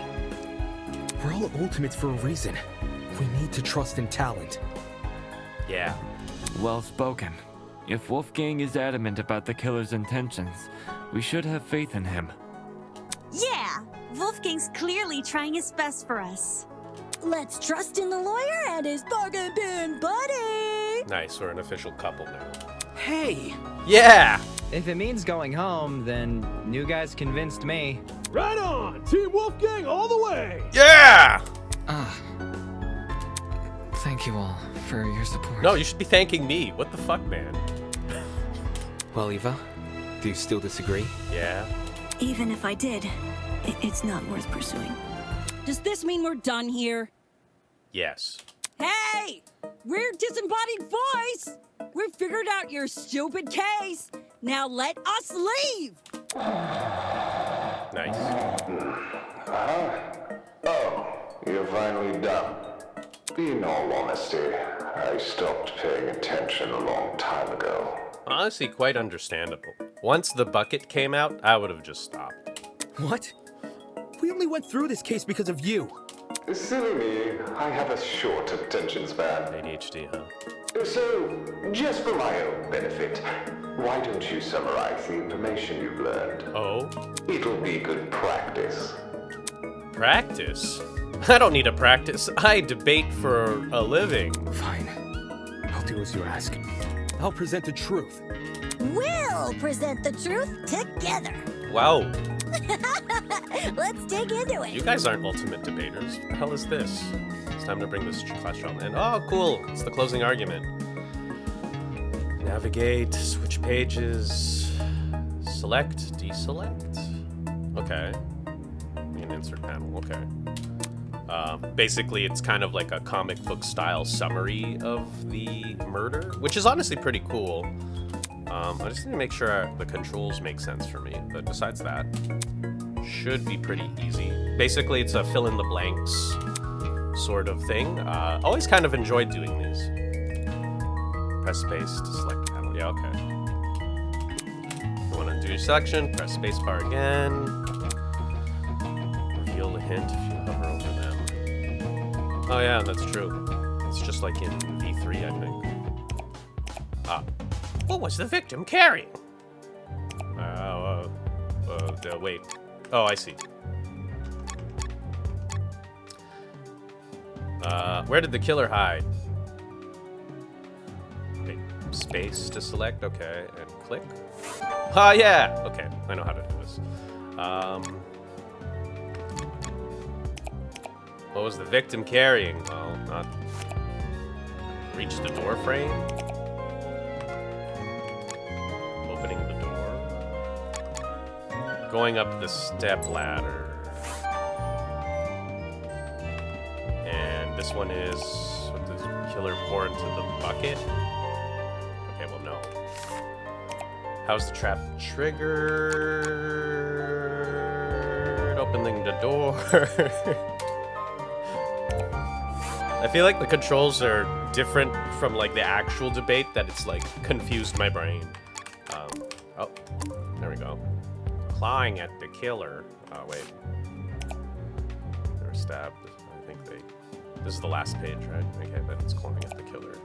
We're all ultimates for a reason. We need to trust in talent. Yeah. Well spoken. If Wolfgang is adamant about the killer's intentions, we should have faith in him. Yeah, Wolfgang's clearly trying his best for us. Let's trust in the lawyer and his bargain bin buddy. Nice, we're an official couple now. Hey! Yeah! If it means going home, then new guys convinced me. Right on! Team Wolfgang all the way! Yeah! Thank you all for your support. No, you should be thanking me. What the fuck, man? Well, Eva, do you still disagree? Yeah. Even if I did, it's not worth pursuing. Does this mean we're done here? Yes. Hey! We're Disembodied Voice! We've figured out your stupid case. Now let us leave! Nice. Oh, you're finally done. In all honesty, I stopped paying attention a long time ago. Honestly, quite understandable. Once the bucket came out, I would have just stopped. What? We only went through this case because of you. Silly me, I have a short attention span. ADHD, huh? So, just for my own benefit, why don't you summarize the information you've learned? Oh? It'll be good practice. Practice? I don't need a practice. I debate for a living. Fine. I'll do as you ask. I'll present the truth. We'll present the truth together. Wow. Let's dig into it. You guys aren't ultimate debaters. What the hell is this? It's time to bring this class trial in. Oh, cool. It's the closing argument. Navigate, switch pages, select, deselect. Okay. An insert panel, okay. Basically, it's kind of like a comic book style summary of the murder, which is honestly pretty cool. I just need to make sure the controls make sense for me. But besides that, should be pretty easy. Basically, it's a fill in the blanks sort of thing. Always kind of enjoyed doing these. Press space to select panel. Yeah, okay. You want to undo your selection, press space bar again. Reveal the hint if you hover over them. Oh yeah, that's true. It's just like in V3, I think. What was the victim carrying? Wait. Oh, I see. Where did the killer hide? Wait, space to select, okay, and click. Ah, yeah! Okay, I know how to do this. What was the victim carrying? Well, not... Reach the door frame? Opening the door. Going up the step ladder. And this one is... What does the killer pour into the bucket? Okay, well, no. How's the trap triggered? Opening the door. I feel like the controls are different from like the actual debate, that it's like confused my brain. Oh, there we go. Clawing at the killer. Oh, wait. They were stabbed. I think they... This is the last page, right? Okay, but it's clawing at the killer.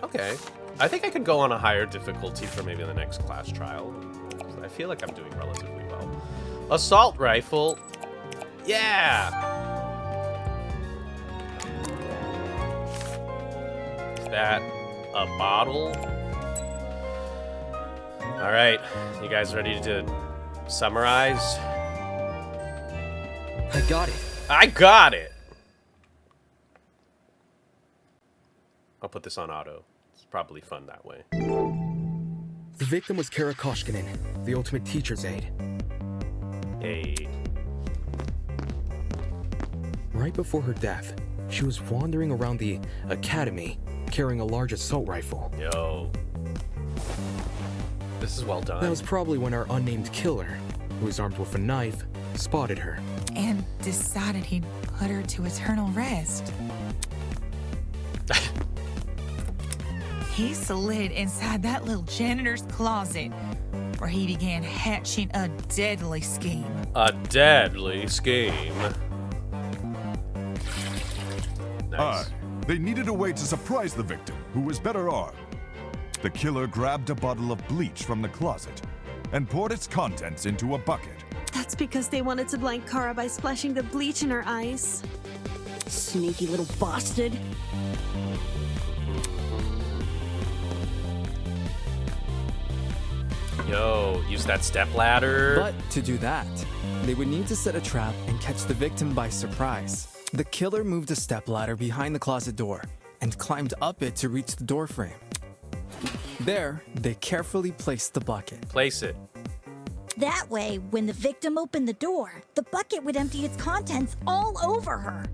Okay. I think I could go on a higher difficulty for maybe the next class trial. I feel like I'm doing relatively well. Assault rifle. Yeah! Is that a bottle? All right, you guys ready to summarize? I got it. I got it! I'll put this on auto. It's probably fun that way. The victim was Kara Koshkinen, the ultimate teacher's aide. Hey. Right before her death, she was wandering around the academy carrying a large assault rifle. Yo. This is well done. That was probably when our unnamed killer, who was armed with a knife, spotted her. And decided he'd put her to eternal rest. He slid inside that little janitor's closet, where he began hatching a deadly scheme. A deadly scheme. Nice. They needed a way to surprise the victim, who was better armed. The killer grabbed a bottle of bleach from the closet and poured its contents into a bucket. That's because they wanted to blind Kara by splashing the bleach in her eyes. Sneaky little bastard. Yo, use that step ladder. But to do that, they would need to set a trap and catch the victim by surprise. The killer moved a stepladder behind the closet door and climbed up it to reach the door frame. There, they carefully placed the bucket. Place it. That way, when the victim opened the door, the bucket would empty its contents all over her.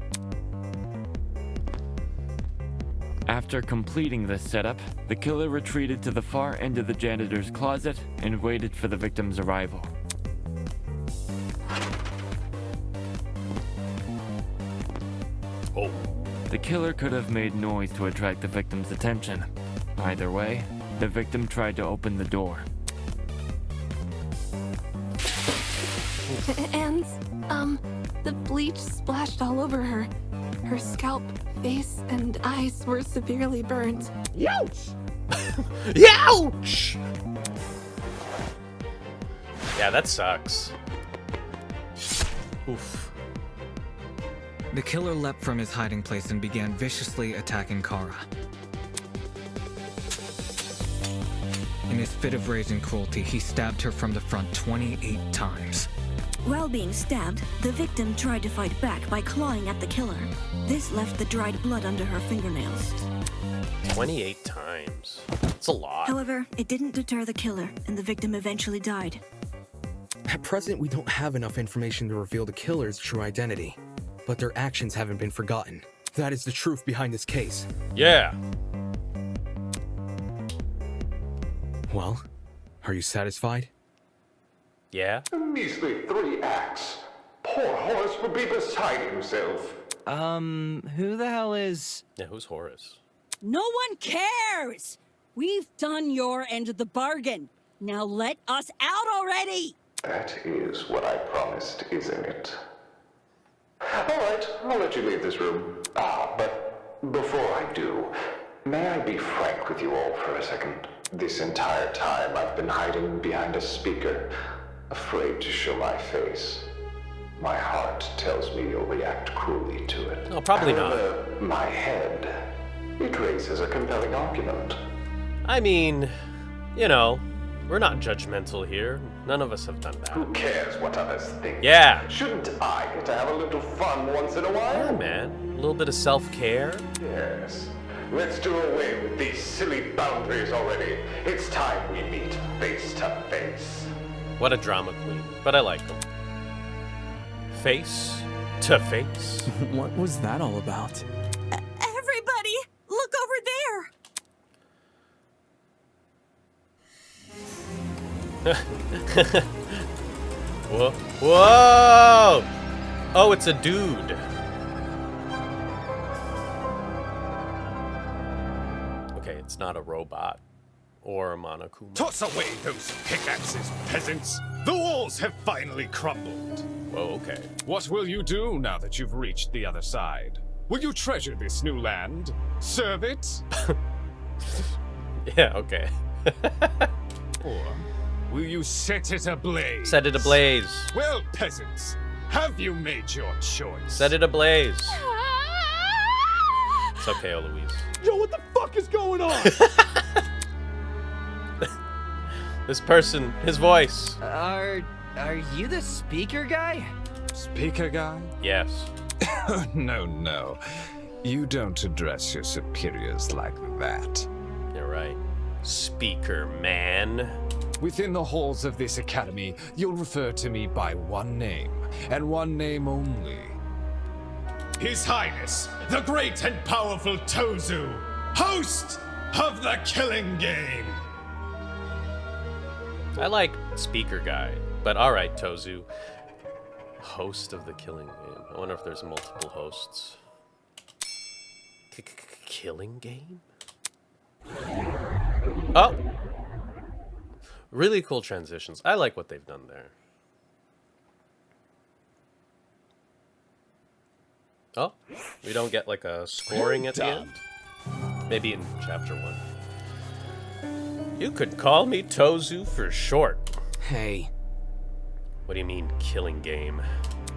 After completing this setup, the killer retreated to the far end of the janitor's closet and waited for the victim's arrival. Oh. The killer could have made noise to attract the victim's attention. Either way, the victim tried to open the door. And, the bleach splashed all over her. Her scalp, face, and eyes were severely burned. Youch! Youch! Yeah, that sucks. Oof. The killer leapt from his hiding place and began viciously attacking Kara. In his fit of rage and cruelty, he stabbed her from the front 28 times. While being stabbed, the victim tried to fight back by clawing at the killer. This left the dried blood under her fingernails. 28 times. That's a lot. However, it didn't deter the killer, and the victim eventually died. At present, we don't have enough information to reveal the killer's true identity, but their actions haven't been forgotten. That is the truth behind this case. Yeah. Well, are you satisfied? Yeah? A measly 3 acts. Poor Horace would be beside himself. Who the hell is... Yeah, who's Horace? No one cares! We've done your end of the bargain. Now let us out already! That is what I promised, isn't it? Alright, I'll let you leave this room. But before I do, may I be frank with you all for a second? This entire time I've been hiding behind a speaker, afraid to show my face. My heart tells me you'll react cruelly to it. No, probably not. However, my head, it raises a compelling argument. I mean, you know, we're not judgmental here. None of us have done that. Who cares what others think? Yeah. Shouldn't I get to have a little fun once in a while? Yeah, man. A little bit of self-care. Yes. Let's do away with these silly boundaries already. It's time we meet face to face. What a drama queen. But I like him. Face to face. What was that all about? Everybody, look over there. Whoa. Whoa! Oh, it's a dude. Okay, it's not a robot or a Monokuma. Toss away those pickaxes, peasants! The walls have finally crumbled. Whoa, okay. What will you do now that you've reached the other side? Will you treasure this new land? Serve it? Yeah, okay. Or will you set it ablaze? Set it ablaze. Well, peasants, have you made your choice? Set it ablaze. It's okay, Eloise. Yo, what the fuck is going on? This person, his voice. Are you the speaker guy? Speaker guy? Yes. No. You don't address your superiors like that. You're right. Speaker man. Within the halls of this academy, you'll refer to me by one name, and one name only. His Highness, the great and powerful Tozu, host of the Killing Game. I like speaker guy, but alright, Tozu. Host of the Killing Game. I wonder if there's multiple hosts. Killing Game? Oh! Really cool transitions. I like what they've done there. Oh, we don't get like a scoring at the end? Maybe in chapter 1. You could call me Tozu for short. Hey. What do you mean, Killing Game?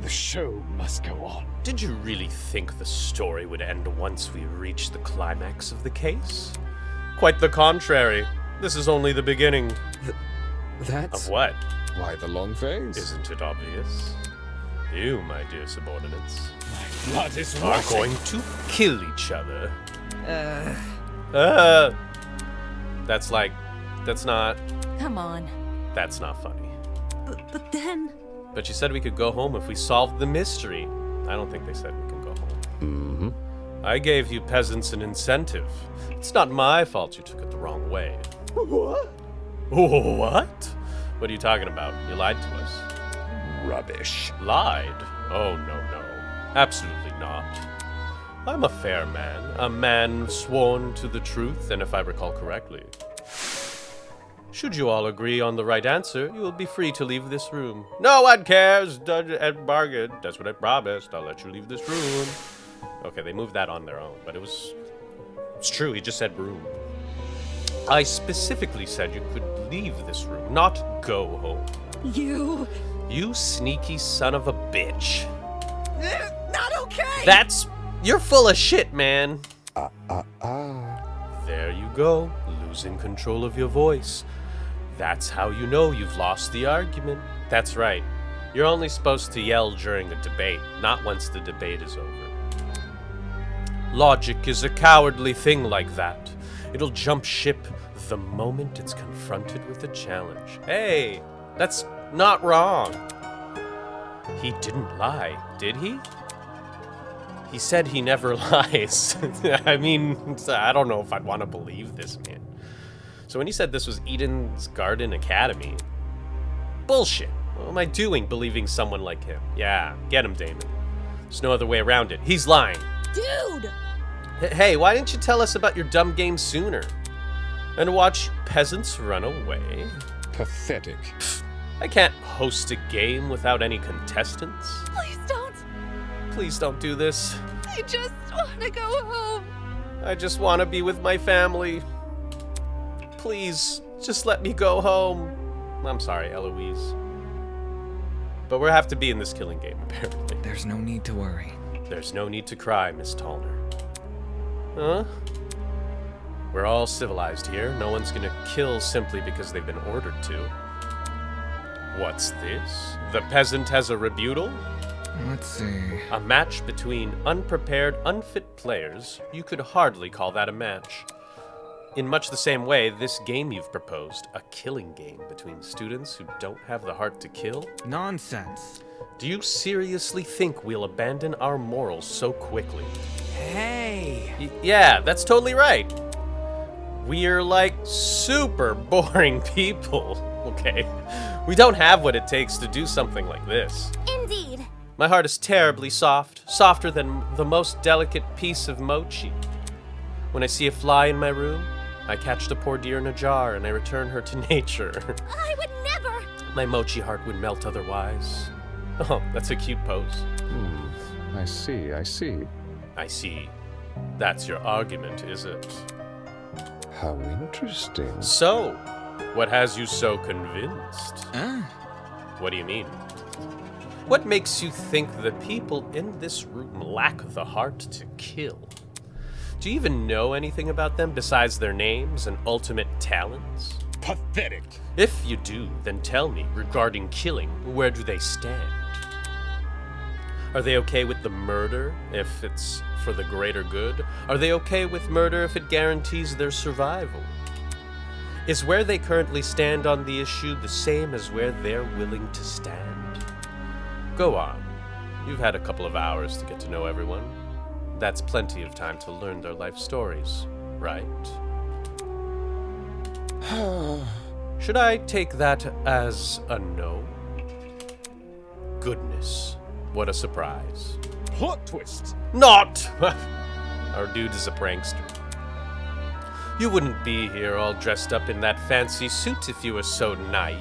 The show must go on. Did you really think the story would end once we reach the climax of the case? Quite the contrary. This is only the beginning. That's... Of what? Why the long face? Isn't it obvious? You, my dear subordinates, My blood is are rushing. going to kill each other. That's not Come on. That's not funny. But then... But you said we could go home if we solved the mystery. I don't think they said we can go home. Mm-hmm. I gave you peasants an incentive. It's not my fault you took it the wrong way. What? What? What are you talking about? You lied to us. Rubbish. Lied? Oh, no. Absolutely not. I'm a fair man. A man sworn to the truth, and if I recall correctly. Should you all agree on the right answer, you will be free to leave this room. No one cares! Bargain. That's what I promised. I'll let you leave this room. Okay, they moved that on their own, but it's true. He just said room. I specifically said you could leave this room, not go home. You sneaky son of a bitch. Not okay! You're full of shit, man. There you go, losing control of your voice. That's how you know you've lost the argument. That's right. You're only supposed to yell during a debate, not once the debate is over. Logic is a cowardly thing like that. It'll jump ship the moment it's confronted with a challenge. Hey, that's not wrong. He didn't lie, did he? He said he never lies. I mean, I don't know if I'd want to believe this, man. So when he said this was Eden's Garden Academy, bullshit. What am I doing believing someone like him? Yeah, get him, Damon. There's no other way around it. He's lying. Dude! Hey, why didn't you tell us about your dumb game sooner? And watch peasants run away? Pathetic. I can't host a game without any contestants. Please don't. Please don't do this. I just want to go home. I just want to be with my family. Please, just let me go home. I'm sorry, Eloise. But we'll have to be in this killing game, apparently. There's no need to worry. There's no need to cry, Miss Tallner. Huh? We're all civilized here. No one's gonna kill simply because they've been ordered to. What's this? The peasant has a rebuttal? Let's see. A match between unprepared, unfit players? You could hardly call that a match. In much the same way, this game you've proposed, a killing game between students who don't have the heart to kill? Nonsense. Do you seriously think we'll abandon our morals so quickly? Hey! Yeah, that's totally right. We're like super boring people, okay? We don't have what it takes to do something like this. Indeed. My heart is terribly soft, softer than the most delicate piece of mochi. When I see a fly in my room, I catch the poor deer in a jar and I return her to nature. I would never. My mochi heart would melt otherwise. Oh, that's a cute pose. I see. I see. That's your argument, is it? How interesting. So, what has you so convinced? What do you mean? What makes you think the people in this room lack the heart to kill? Do you even know anything about them besides their names and ultimate talents? Pathetic. If you do, then tell me, regarding killing, where do they stand? Are they okay with the murder if it's for the greater good? Are they okay with murder if it guarantees their survival? Is where they currently stand on the issue the same as where they're willing to stand? Go on. You've had a couple of hours to get to know everyone. That's plenty of time to learn their life stories, right? Should I take that as a no? Goodness, what a surprise. Plot twist. Not! Our dude is a prankster. You wouldn't be here all dressed up in that fancy suit if you were so naive.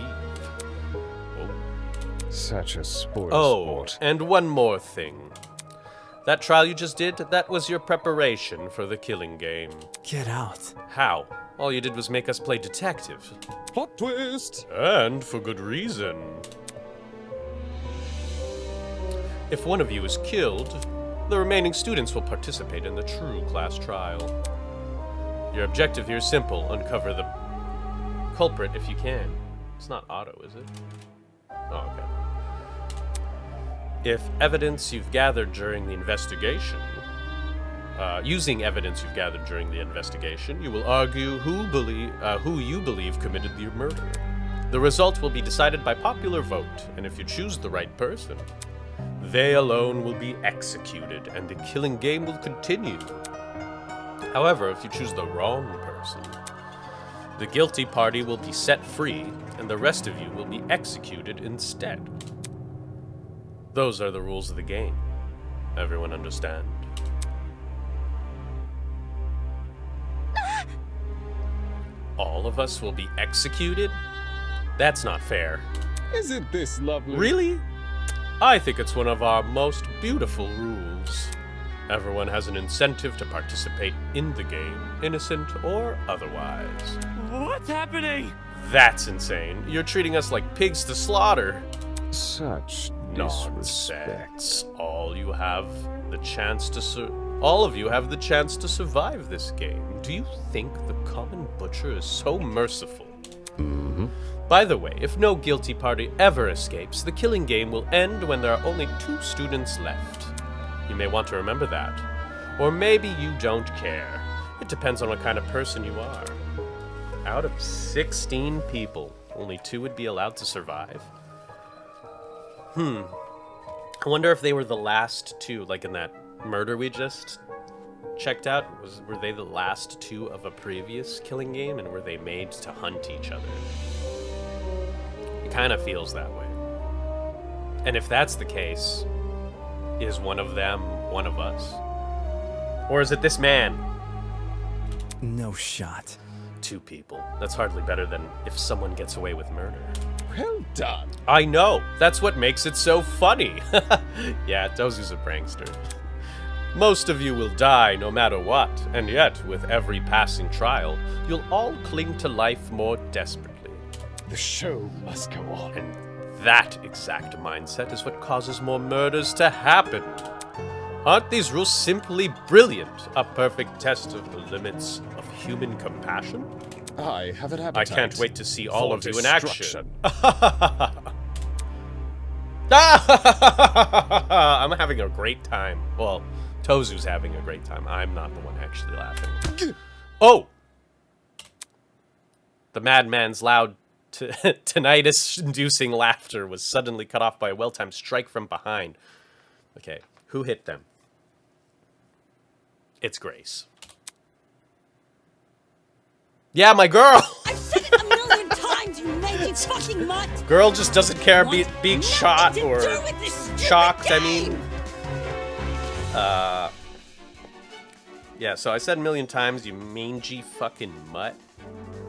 Such a sport. And one more thing. That trial you just did, that was your preparation for the killing game. Get out. How? All you did was make us play detective. Plot twist. And for good reason. If one of you is killed, the remaining students will participate in the true class trial. Your objective here is simple: uncover the culprit if you can. It's not Otto, is it? Oh, okay. If evidence you've gathered during the investigation, using evidence you've gathered during the investigation, you will argue who you believe committed the murder. The result will be decided by popular vote, and if you choose the right person, they alone will be executed, and the killing game will continue. However, if you choose the wrong person, the guilty party will be set free, and the rest of you will be executed instead. Those are the rules of the game. Everyone understand? All of us will be executed? That's not fair. Isn't this lovely? Really? I think it's one of our most beautiful rules. Everyone has an incentive to participate in the game, innocent or otherwise. What's happening? That's insane. You're treating us like pigs to slaughter. Such nonsense. All of you have the chance to survive this game. Do you think the common butcher is so merciful? By the way, if no guilty party ever escapes, the killing game will end when there are only 2 students left. You may want to remember that. Or maybe you don't care. It depends on what kind of person you are. Out of 16 people, only 2 would be allowed to survive? I wonder if they were the last 2, like in that murder we just checked out, were they the last two of a previous killing game, and were they made to hunt each other? It kind of feels that way. And if that's the case, is one of them one of us? Or is it this man? No shot. Two people. That's hardly better than if someone gets away with murder. Well done. I know. That's what makes it so funny. Yeah, Tozu's a prankster. Most of you will die no matter what, and yet, with every passing trial, you'll all cling to life more desperately. The show must go on. And that exact mindset is what causes more murders to happen. Aren't these rules simply brilliant? A perfect test of the limits of human compassion? I have an appetite. I can't wait to see all for of you in action. destruction. I'm having a great time. Well, Tozu's having a great time. I'm not the one actually laughing. Oh! The madman's loud tinnitus-inducing laughter was suddenly cut off by a well-timed strike from behind. Okay, who hit them? It's Grace. Yeah, my girl! I've said it a million times, you mangy fucking mutt! Girl just doesn't care being shot or shocked, I mean. Yeah, so I said a million times, you mangy fucking mutt.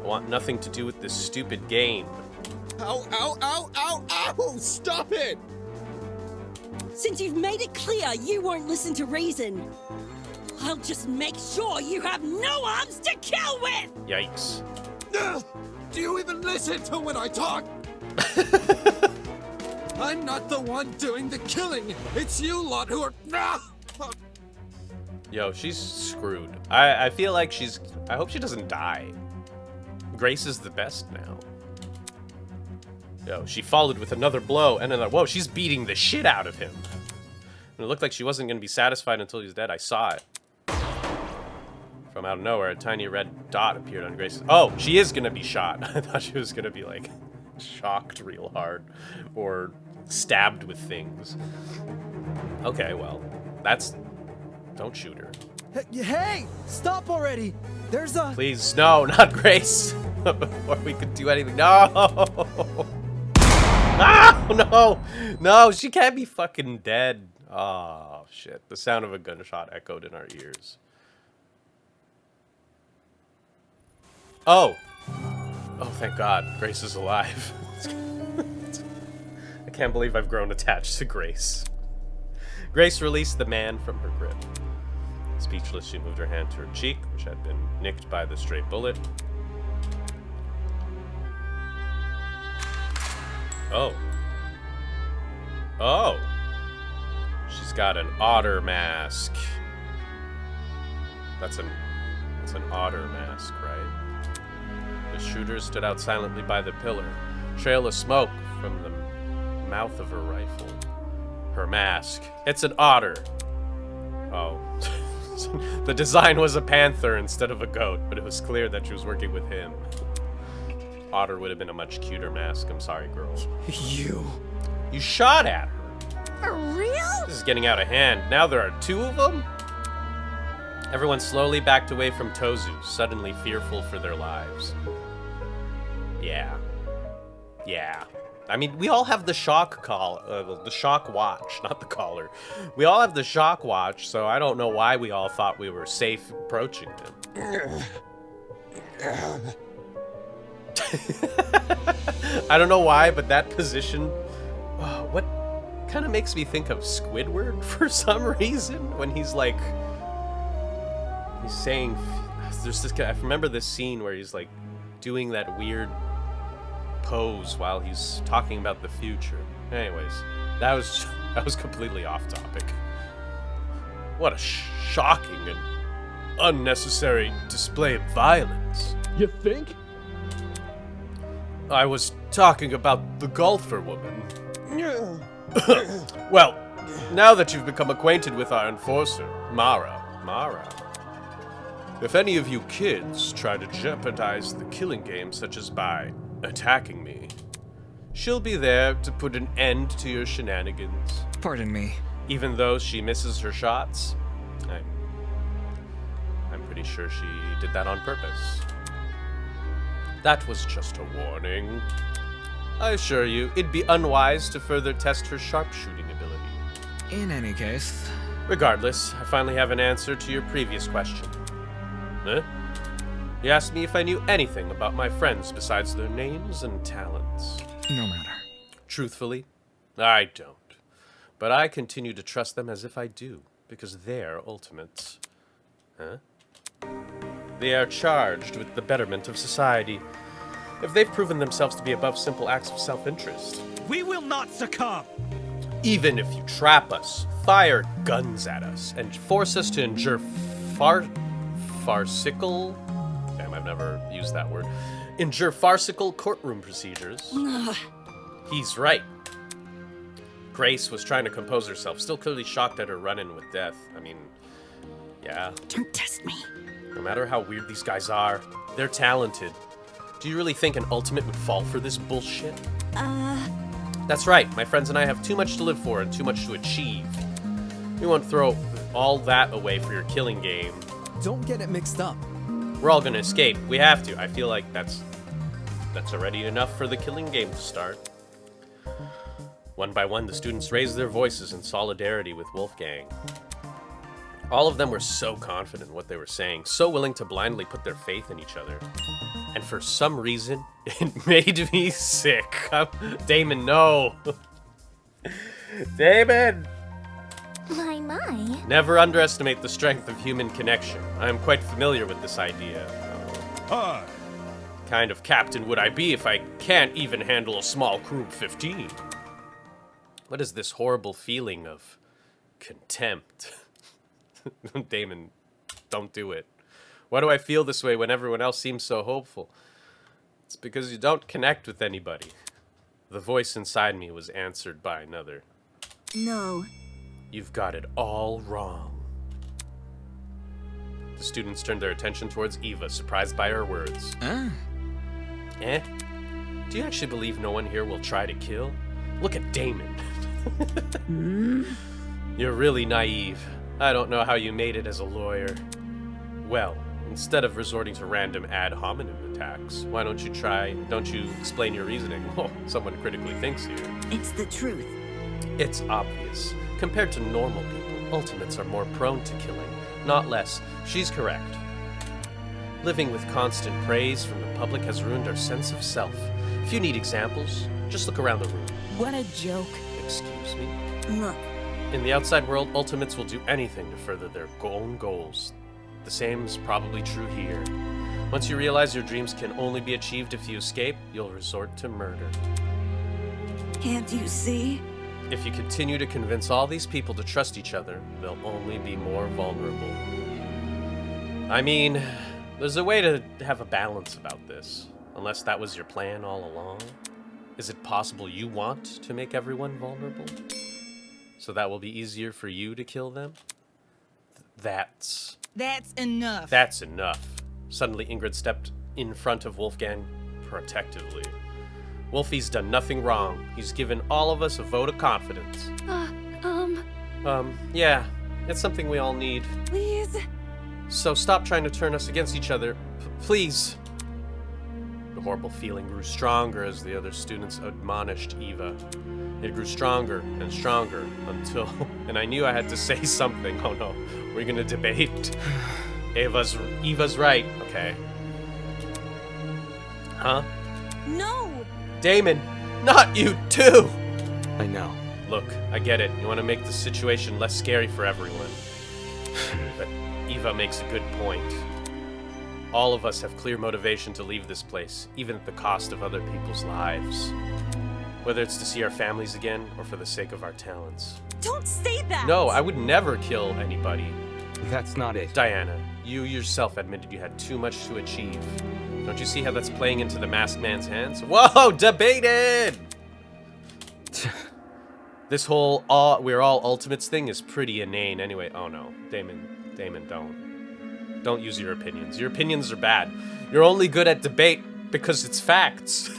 I want nothing to do with this stupid game. Ow, ow, ow, ow, ow! Stop it! Since you've made it clear you won't listen to reason, I'll just make sure you have no arms to kill with! Yikes. Do you even listen to when I talk? I'm not the one doing the killing. It's you lot who are... Yo, she's screwed. I feel like I hope she doesn't die. Grace is the best now. Yo, she followed with another blow and another. Whoa, she's beating the shit out of him. And it looked like she wasn't going to be satisfied until he was dead. I saw it. From out of nowhere, a tiny red dot appeared on Grace's... Oh, she is going to be shot. I thought she was going to be, like, shocked real hard. Or stabbed with things. Okay, well, that's... Don't shoot her. Hey! Stop already! There's a... Please, no, not Grace. Before we could do anything. No! Ah, no! No, she can't be fucking dead. Oh, shit. The sound of a gunshot echoed in our ears. Oh! Oh, thank God. Grace is alive. I can't believe I've grown attached to Grace. Grace released the man from her grip. Speechless, she moved her hand to her cheek, which had been nicked by the stray bullet. Oh. Oh. She's got an otter mask. That's an otter mask, right? The shooter stood out silently by the pillar, trail of smoke from the mouth of her rifle. Her mask. It's an otter. Oh. The design was a panther instead of a goat, but it was clear that she was working with him. Otter would have been a much cuter mask. I'm sorry, girl. You shot at her. For real? This is getting out of hand. Now there are two of them? Everyone slowly backed away from Tozu, suddenly fearful for their lives. Yeah. Yeah. I mean, we all have the shock the shock watch, not the collar. We all have the shock watch, so I don't know why we all thought we were safe approaching him. I don't know why, but that position, what kind of makes me think of Squidward for some reason when he's like, he's saying, there's this guy, I remember this scene where he's like doing that weird pose while he's talking about the future. Anyways, that was completely off topic. What a shocking and unnecessary display of violence. You think? I was talking about the golfer woman. Well, now that you've become acquainted with our enforcer, Mara. If any of you kids try to jeopardize the killing game, such as by attacking me, she'll be there to put an end to your shenanigans. Pardon me. Even though she misses her shots, sure she did that on purpose. That was just a warning. I assure you, it'd be unwise to further test her sharpshooting ability. In any case... Regardless, I finally have an answer to your previous question. Huh? You asked me if I knew anything about my friends besides their names and talents. No matter. Truthfully, I don't. But I continue to trust them as if I do, because they're ultimates. Huh? They are charged with the betterment of society. If they've proven themselves to be above simple acts of self-interest. We will not succumb! Even if you trap us, fire guns at us, and force us to endure farcical... Damn, I've never used that word. Endure farcical courtroom procedures. He's right. Grace was trying to compose herself, still clearly shocked at her run-in with death. I mean, yeah. Don't test me. No matter how weird these guys are, they're talented. Do you really think an ultimate would fall for this bullshit? That's right, my friends and I have too much to live for and too much to achieve. We won't throw all that away for your killing game. Don't get it mixed up. We're all gonna escape. We have to. I feel like that's already enough for the killing game to start. One by one, the students raised their voices in solidarity with Wolfgang. All of them were so confident in what they were saying, so willing to blindly put their faith in each other. And for some reason, it made me sick. Damon, no. Damon! My. Never underestimate the strength of human connection. I am quite familiar with this idea. Kind of captain would I be if I can't even handle a small crew of 15? What is this horrible feeling of contempt? Damon, don't do it. Why do I feel this way when everyone else seems so hopeful? It's because you don't connect with anybody. The voice inside me was answered by another. No. You've got it all wrong. The students turned their attention towards Eva, surprised by her words. Eh? Do you actually believe no one here will try to kill? Look at Damon. You're really naive. I don't know how you made it as a lawyer. Well, instead of resorting to random ad hominem attacks, why don't you explain your reasoning? Oh, someone critically thinks here. It's the truth. It's obvious. Compared to normal people, ultimates are more prone to killing, not less. She's correct. Living with constant praise from the public has ruined our sense of self. If you need examples, just look around the room. What a joke. Excuse me? Look. In the outside world, ultimates will do anything to further their own goals. The same is probably true here. Once you realize your dreams can only be achieved if you escape, you'll resort to murder. Can't you see? If you continue to convince all these people to trust each other, they'll only be more vulnerable. I mean, there's a way to have a balance about this, unless that was your plan all along. Is it possible you want to make everyone vulnerable? So that will be easier for you to kill them? That's enough. That's enough. Suddenly Ingrid stepped in front of Wolfgang protectively. Wolfie's done nothing wrong. He's given all of us a vote of confidence. Yeah. It's something we all need. Please? So stop trying to turn us against each other. Please. The horrible feeling grew stronger as the other students admonished Eva. It grew stronger and stronger until... And I knew I had to say something. Oh no, we're gonna debate. Eva's right. Okay. Huh? No! Damon, not you too! I know. Look, I get it. You want to make the situation less scary for everyone. But Eva makes a good point. All of us have clear motivation to leave this place, even at the cost of other people's lives. Whether it's to see our families again, or for the sake of our talents. Don't say that! No, I would never kill anybody. That's not it. Diana, you yourself admitted you had too much to achieve. Don't you see how that's playing into the masked man's hands? Whoa, debated! This whole we're all ultimates thing is pretty inane anyway. Oh no, Damon, don't. Don't use your opinions. Your opinions are bad. You're only good at debate because it's facts.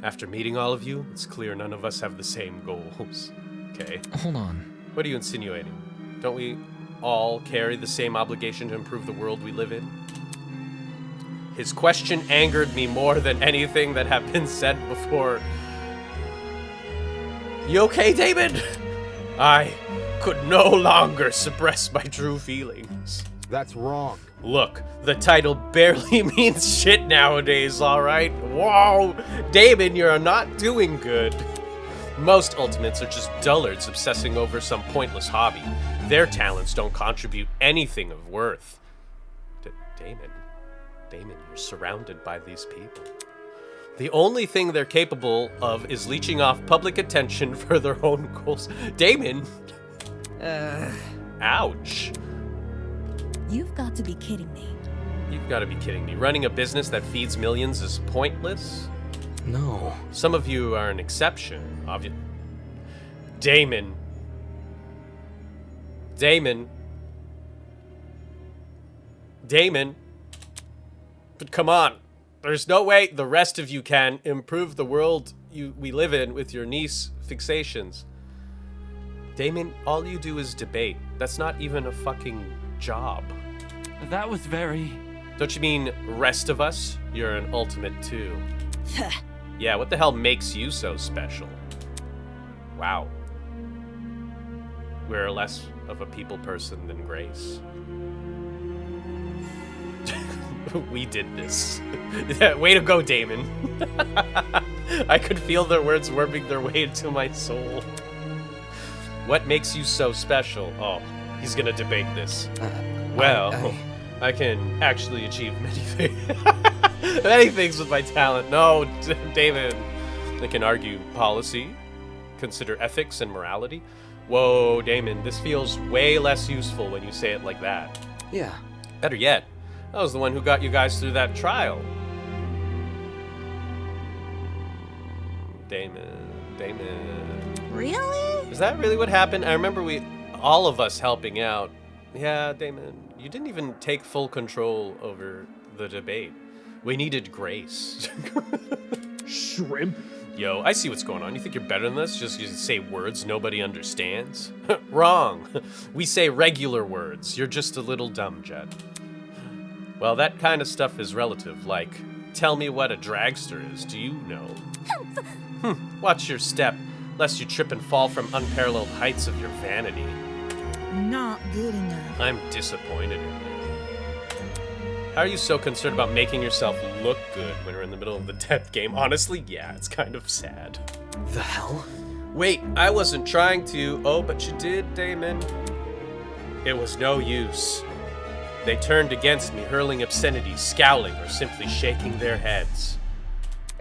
After meeting all of you, it's clear none of us have the same goals. Okay. Hold on. What are you insinuating? Don't all carry the same obligation to improve the world we live in? His question angered me more than anything that had been said before. You okay, David? I could no longer suppress my true feelings. That's wrong. Look, the title barely means shit nowadays, alright? Whoa! Damon, you're not doing good. Most ultimates are just dullards obsessing over some pointless hobby. Their talents don't contribute anything of worth. Damon, you're surrounded by these people. The only thing they're capable of is leeching off public attention for their own goals. Damon! Ouch. You've got to be kidding me. You've got to be kidding me. Running a business that feeds millions is pointless? No. Some of you are an exception, obviously. Damon. But come on. There's no way the rest of you can improve the world we live in with your niece fixations. Damon, all you do is debate. That's not even a fucking job. That was very... Don't you mean rest of us? You're an ultimate too. Yeah, what the hell makes you so special? Wow. We're less of a people person than Grace. We did this. Way to go, Damon. I could feel their words worming their way into my soul. What makes you so special? Oh, he's gonna debate this. Well, I can actually achieve many things with my talent. No, David. I can argue policy, consider ethics and morality. Whoa, Damon, this feels way less useful when you say it like that. Yeah. Better yet, I was the one who got you guys through that trial. Damon. Really? Is that really what happened? I remember all of us helping out. Yeah, Damon, you didn't even take full control over the debate. We needed Grace. Shrimp? Yo, I see what's going on. You think you're better than this? Just you say words nobody understands? Wrong. We say regular words. You're just a little dumb, Jet. Well, that kind of stuff is relative. Like, tell me what a dragster is. Do you know? Watch your step, lest you trip and fall from unparalleled heights of your vanity. Not good enough. I'm disappointed in you. How are you so concerned about making yourself look good when we're in the middle of the death game? Honestly, yeah, it's kind of sad. The hell? Wait, I wasn't trying to. Oh, but you did, Damon. It was no use. They turned against me, hurling obscenities, scowling, or simply shaking their heads.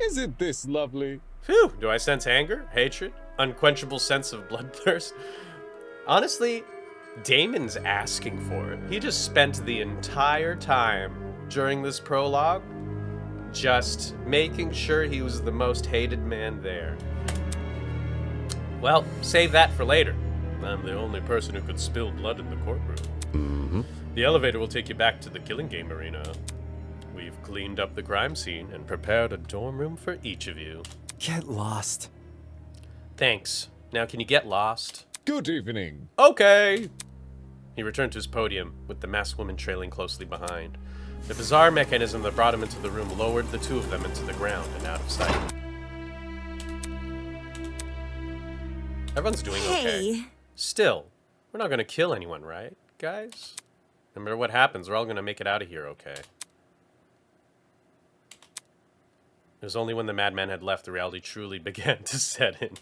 Isn't this lovely? Phew, do I sense anger, hatred, unquenchable sense of bloodthirst? Honestly, Damon's asking for it. He just spent the entire time during this prologue just making sure he was the most hated man there. Well, save that for later. I'm the only person who could spill blood in the courtroom. Mm-hmm. The elevator will take you back to the killing game arena. We've cleaned up the crime scene and prepared a dorm room for each of you. Get lost. Thanks. Now can you get lost? Good evening. Okay. He returned to his podium, with the masked woman trailing closely behind. The bizarre mechanism that brought him into the room lowered the two of them into the ground and out of sight. Everyone's doing okay. Still, we're not gonna kill anyone, right, guys? No matter what happens, we're all gonna make it out of here okay. It was only when the madman had left the reality truly began to set in.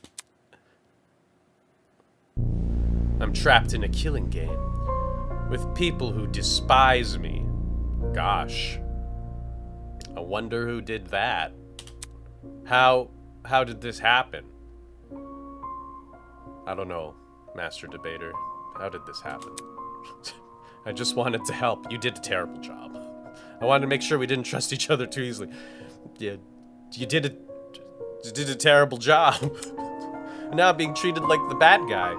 I'm trapped in a killing game with people who despise me. Gosh. I wonder who did that. How did this happen? I don't know, Master Debater. How did this happen? I just wanted to help. You did a terrible job. I wanted to make sure we didn't trust each other too easily. You did a terrible job. Now I'm being treated like the bad guy.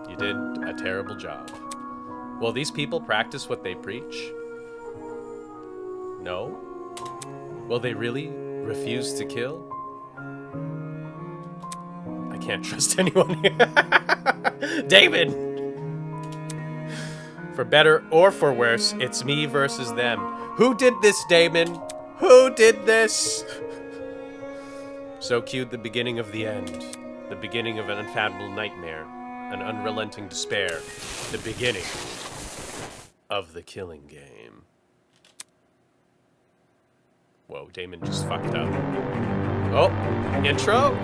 You did a terrible job. Will these people practice what they preach? No? Will they really refuse to kill? I can't trust anyone here. David! For better or for worse, it's me versus them. Who did this, Damon? Who did this? So cued the beginning of the end. The beginning of an unfathomable nightmare. An unrelenting despair. The beginning of the killing game. Whoa, Damon just fucked up. Oh, intro?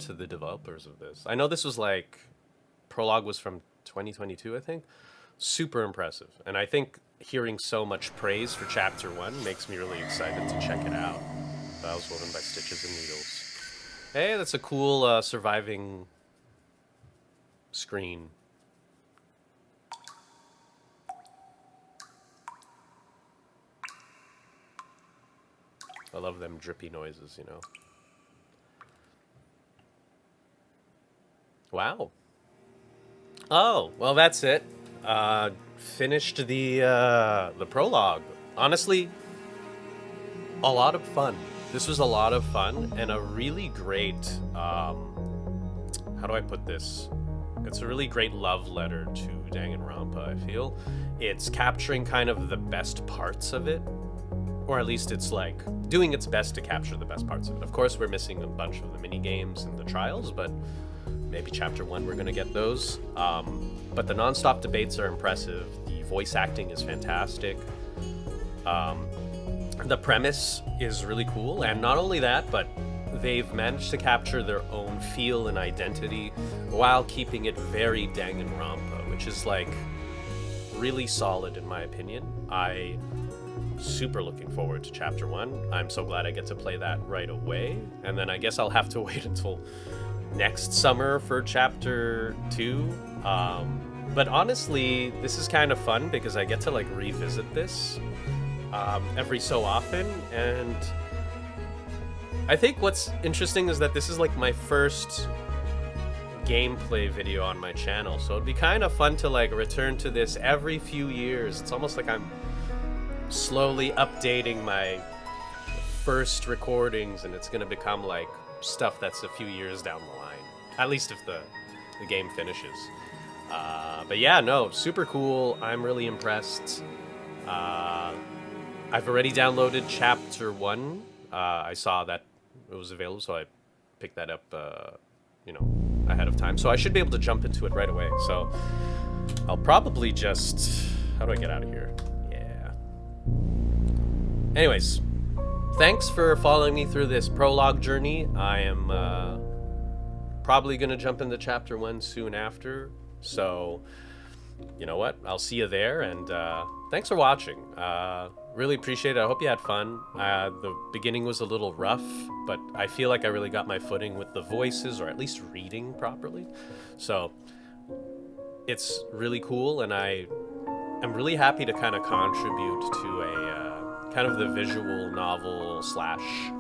To the developers of this. I know this was like, Prologue was from 2022, I think. Super impressive. And I think hearing so much praise for Chapter 1 makes me really excited to check it out. That was woven by Stitches and Needles. Hey, that's a cool surviving screen. I love them drippy noises, you know. Wow. Oh, well, that's it. Finished the prologue. Honestly, a lot of fun. This was a lot of fun and a really great, how do I put this? It's a really great love letter to Danganronpa, I feel. It's capturing kind of the best parts of it, or at least it's like doing its best to capture the best parts of it. Of course, we're missing a bunch of the mini games and the trials, but maybe Chapter 1 we're gonna get those. But the non-stop debates are impressive. The voice acting is fantastic. The premise is really cool, and not only that, but they've managed to capture their own feel and identity while keeping it very Danganronpa, which is like really solid in my opinion. I'm super looking forward to Chapter 1. I'm so glad I get to play that right away, and then I guess I'll have to wait until next summer for Chapter 2. But honestly, this is kind of fun because I get to like revisit this every so often, and I think what's interesting is that this is like my first gameplay video on my channel, so it'd be kind of fun to like return to this every few years. It's almost like I'm slowly updating my first recordings, and it's gonna become like stuff that's a few years down the line, at least if the game finishes. But yeah, no, super cool. I'm really impressed. I've already downloaded Chapter 1. I saw that it was available, so I picked that up, you know, ahead of time. So I should be able to jump into it right away. So I'll probably just... How do I get out of here? Yeah. Anyways, thanks for following me through this prologue journey. I am probably going to jump into Chapter 1 soon after. So, you know what? I'll see you there, and thanks for watching. Really appreciate it. I hope you had fun. The beginning was a little rough, but I feel like I really got my footing with the voices, or at least reading properly. So, it's really cool, and I'm really happy to kind of contribute to a kind of the visual novel slash,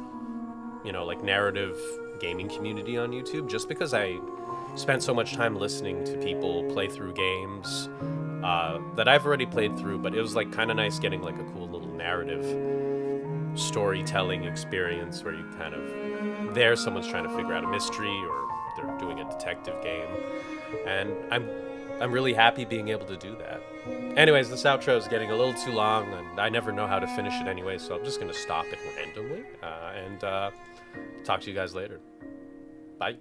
you know, like narrative gaming community on YouTube, just because I spent so much time listening to people play through games that I've already played through, but it was like kind of nice getting like a cool little narrative storytelling experience where you kind of someone's trying to figure out a mystery or they're doing a detective game, and I'm really happy being able to do that. Anyways, this outro is getting a little too long, and I never know how to finish it anyway, so I'm just gonna stop it randomly and talk to you guys later. Bye.